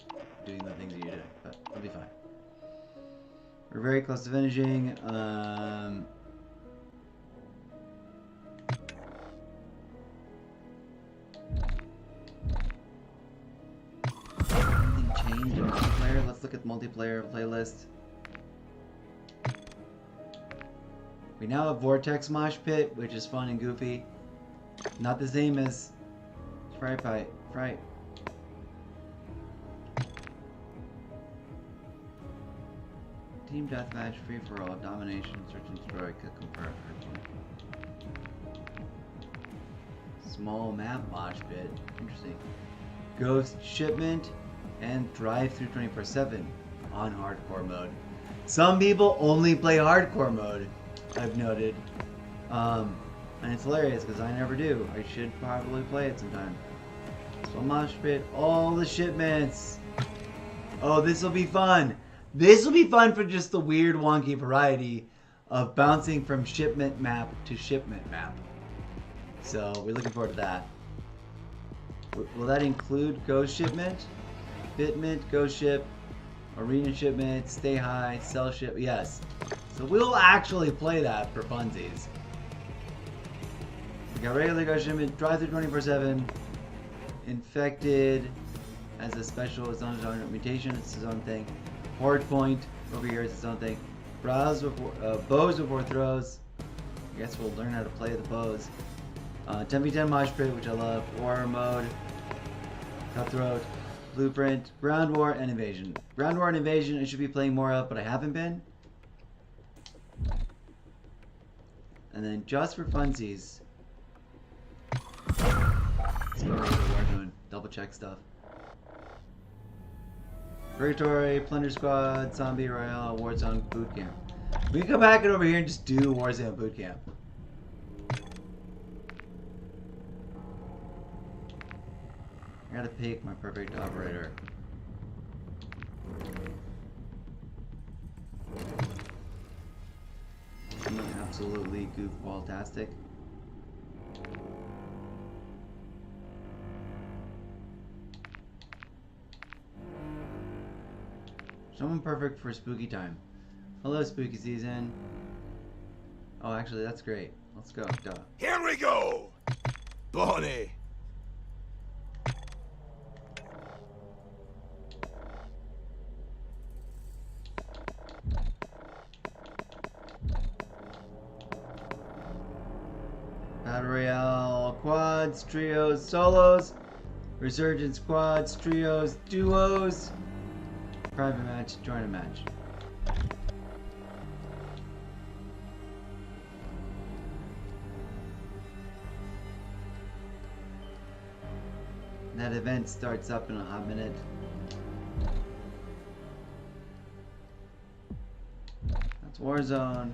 doing the things that you're doing, but it'll be fine. We're very close to finishing. Anything changed in multiplayer? Let's look at the multiplayer playlist. We now have Vortex Mosh Pit, which is fun and goofy. Not the same as Fright Fight. Fright. Team Deathmatch, Free for All, Domination, Search and Destroy, Kill Confirm. Small Map Mosh Pit. Interesting. Ghost Shipment and Drive Through 24/7 on Hardcore mode. Some people only play Hardcore mode, I've noted. And it's hilarious because I never do. I should probably play it sometime. So Mosh Pit, all the shipments. Oh, this will be fun. This will be fun for just the weird, wonky variety of bouncing from shipment map to shipment map. So we're looking forward to that. Will that include Ghost Shipment, Bitmint, Ghost Ship, Arena Shipment, Stay High, Cell Ship? Yes. So we'll actually play that for funsies. We got regular Ghost Shipment, Drive Through 24/7, Infected as a special, its own mutation, it's its own thing. Horde Point over here is its own thing. Bows before throws. I guess we'll learn how to play the bows. 10v10 Mosh Pit, which I love. War mode. Cutthroat. Blueprint. Ground War and Invasion. Ground War and Invasion I should be playing more of, but I haven't been. And then just for funsies. Let's go over to Warzone. Double check stuff. Purgatory, Plunder Squad, Zombie Royale, Warzone Boot Camp. We can come back and over here and just do Warzone Boot Camp. I gotta pick my perfect operator. Someone absolutely goofball-tastic. Someone perfect for spooky time. Hello, spooky season. Oh, actually, that's great. Let's go. Duh. Here we go! Bonnie! Battle Royale, quads, trios, solos. Resurgence, squads, trios, duos. Private match, join a match. That event starts up in a hot minute. That's Warzone.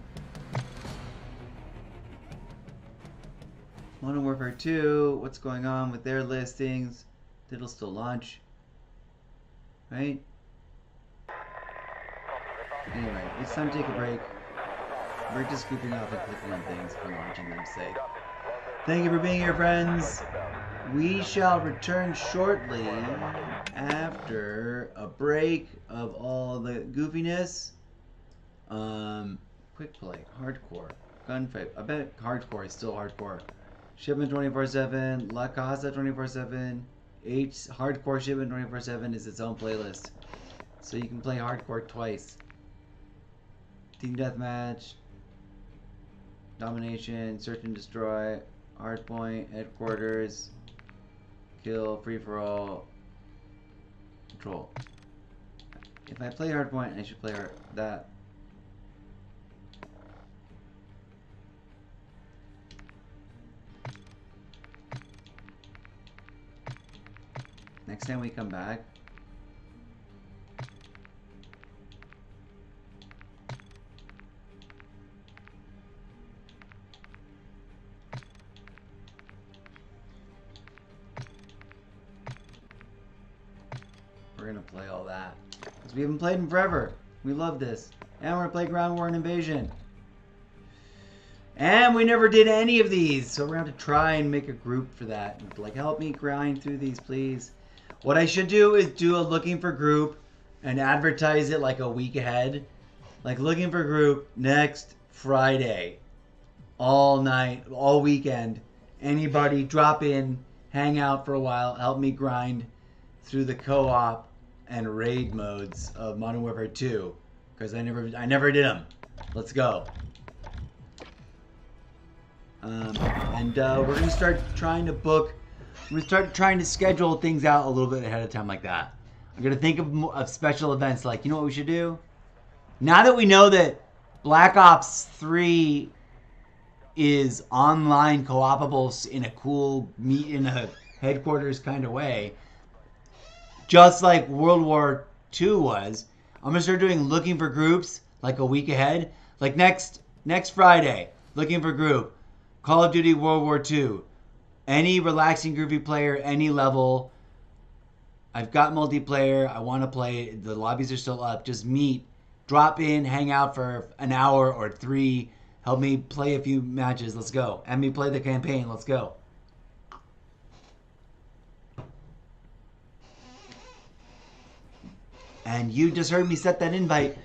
Modern Warfare 2, what's going on with their listings? It'll still launch. Right? Anyway, it's time to take a break. We're just scooping off and clicking on things for launching them sake. Thank you for being here, friends. We shall return shortly after a break of all the goofiness. Quick play, hardcore, gunfight. I bet hardcore is still hardcore. Shipment 24/7, La Casa 24/7, hardcore shipment 24/7 is its own playlist, so you can play hardcore twice. Team deathmatch, domination, search and destroy, hardpoint, headquarters, kill, free for all, control. If I play hardpoint, I should play that. Next time we come back, we're gonna play all that because we haven't played in forever. We love this, and we're gonna play Ground War and Invasion. And we never did any of these, so we're gonna have to try and make a group for that. Like, help me grind through these, please. What I should do is do a looking for group and advertise it like a week ahead. Like, looking for group next Friday. All night, all weekend. Anybody drop in, hang out for a while, help me grind through the co-op and raid modes of Modern Warfare 2. Because I never did them. Let's go. We're going to start trying to book... We're going to start trying to schedule things out a little bit ahead of time like that. I'm going to think of special events like, you know what we should do? Now that we know that Black Ops 3 is online co-opable in a cool meet in a headquarters kind of way, just like World War II was, I'm going to start doing looking for groups like a week ahead. Like next Friday, looking for group. Call of Duty World War II. Any relaxing, groovy player, any level. I've got multiplayer. I want to play. The lobbies are still up. Just meet. Drop in. Hang out for an hour or 3. Help me play a few matches. Let's go. Have me play the campaign. Let's go. And you just heard me set that invite.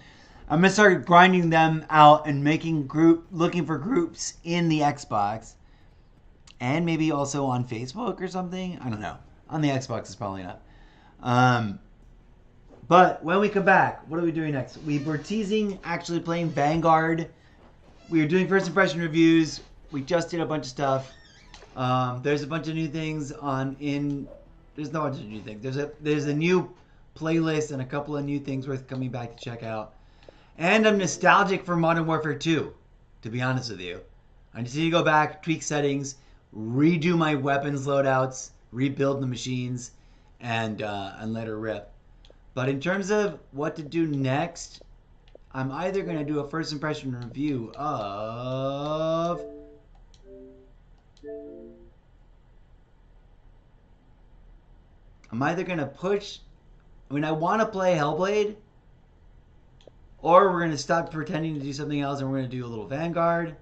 I'm going to start grinding them out and looking for groups in the Xbox. And maybe also on Facebook or something. I don't know. On the Xbox is probably not. But when we come back, what are we doing next? We were teasing actually playing Vanguard. We were doing first impression reviews. We just did a bunch of stuff. There's a bunch of new things there's no bunch of new things. There's a new playlist and a couple of new things worth coming back to check out. And I'm nostalgic for Modern Warfare 2, to be honest with you. I just need to go back, tweak settings, redo my weapons loadouts, rebuild the machines, and let her rip. But in terms of what to do next, I'm either going to do a first impression review of... I'm either going to push... I want to play Hellblade, or we're going to stop pretending to do something else and we're going to do a little Vanguard.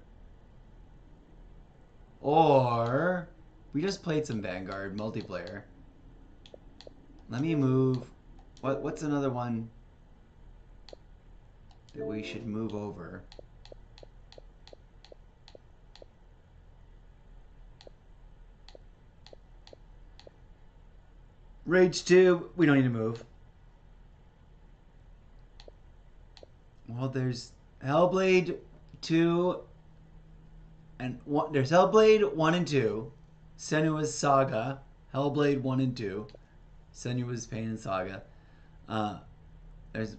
Or we just played some Vanguard multiplayer. Let me move. What's another one that we should move over? Rage 2, we don't need to move. Well, there's Hellblade 2 and there's Hellblade 1 and 2, Senua's Saga, Hellblade 1 and 2, Senua's Pain and Saga.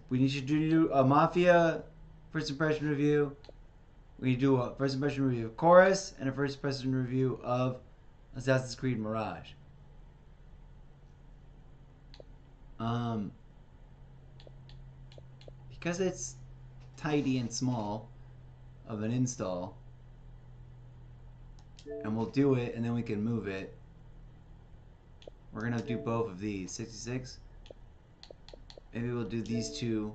We need to do a Mafia first impression review. We need to do a first impression review of Chorus and a first impression review of Assassin's Creed Mirage. Because it's tidy and small of an install, and we'll do it and then we can move it. We're gonna do both of these. 66. Maybe we'll do these two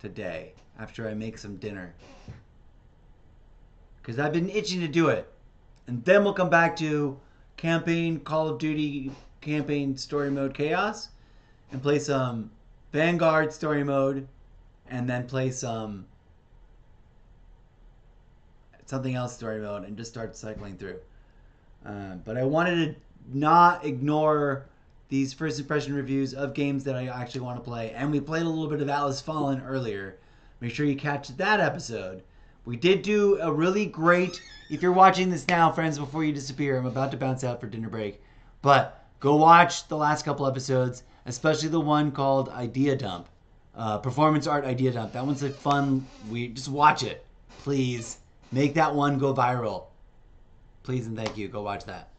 today after I make some dinner, because I've been itching to do it. And then we'll come back to campaign, Call of Duty campaign story mode chaos, and play some Vanguard story mode, and then play some something else story mode, and just start cycling through. But I wanted to not ignore these first impression reviews of games that I actually want to play. And we played a little bit of Atlas Fallen earlier. Make sure you catch that episode. We did do a really great, if you're watching this now, friends, before you disappear, I'm about to bounce out for dinner break, but go watch the last couple episodes, especially the one called Idea Dump. Performance Art Idea Dump. That one's a fun, just watch it. Please. Make that one go viral. Please and thank you. Go watch that.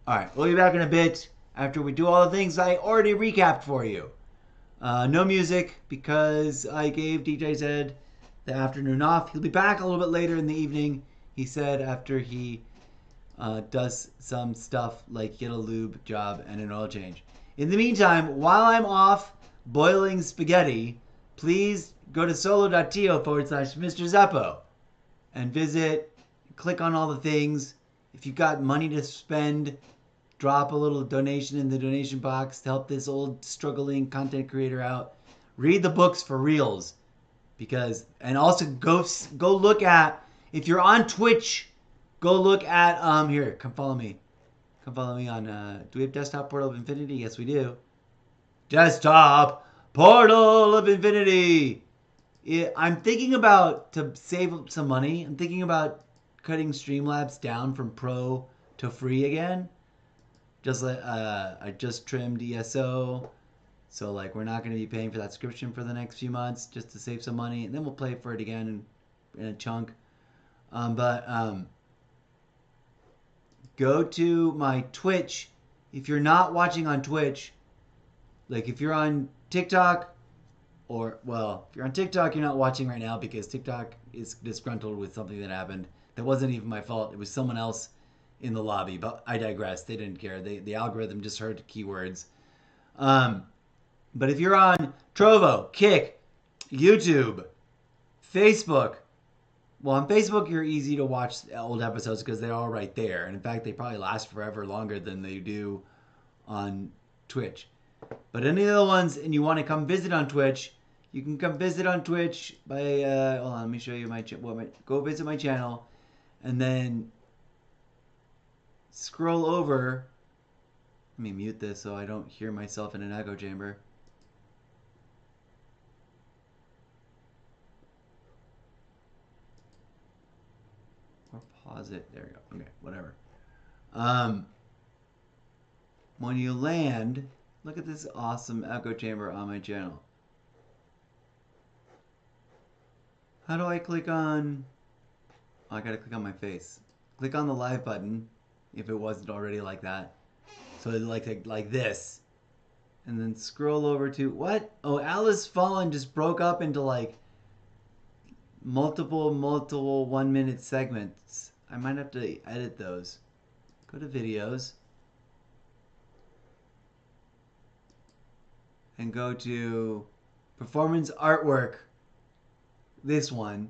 Alright, we'll be back in a bit after we do all the things I already recapped for you. No music because I gave DJ Zed the afternoon off. He'll be back a little bit later in the evening, he said, after he does some stuff like get a lube job and an oil change. In the meantime, while I'm off boiling spaghetti, please go to solo.to/Mr. Zeppo and visit, click on all the things. If you've got money to spend, drop a little donation in the donation box to help this old struggling content creator out. Read the books for reals, and also go look at, if you're on Twitch, go look at here, come follow me on do we have Desktop Portal of Infinity? Yes, we do. Desktop Portal of Infinity. I'm thinking about, to save some money, I'm thinking about cutting Streamlabs down from pro to free again. Just like I just trimmed ESO, so like we're not going to be paying for that subscription for the next few months, just to save some money, and then we'll pay for it again in a chunk. Go to my Twitch. If you're not watching on Twitch, like if you're on TikTok, if you're on TikTok, you're not watching right now because TikTok is disgruntled with something that happened. That wasn't even my fault. It was someone else in the lobby, but I digress. They didn't care. The algorithm just heard keywords. But if you're on Trovo, Kick, YouTube, Facebook, well, on Facebook, you're easy to watch old episodes because they're all right there. And in fact, they probably last forever longer than they do on Twitch. But any of the ones, and you want to come visit on Twitch, you can come visit on Twitch by, hold on, let me show you go visit my channel, and then scroll over. Let me mute this so I don't hear myself in an echo chamber. Or pause it. There we go. Okay, whatever. When you land, look at this awesome echo chamber on my channel. How do I click on... Oh, I gotta click on my face. Click on the live button, if it wasn't already like that. So like this. And then scroll over to... What? Oh, Atlas Fallen just broke up into like multiple 1-minute segments. I might have to edit those. Go to videos. And go to performance artwork. This one,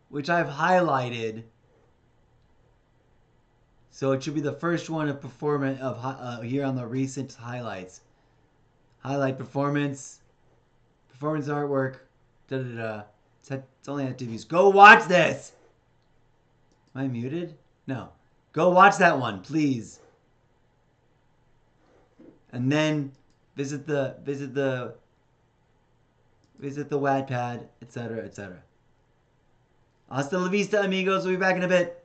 which I've highlighted. So it should be the first one of performance of here on the recent highlights. Highlight performance artwork. Da da da. It's only at 2 views. Go watch this. Am I muted? No. Go watch that one, please. And then visit the Wattpad, etc., etc. Hasta la vista, amigos. We'll be back in a bit.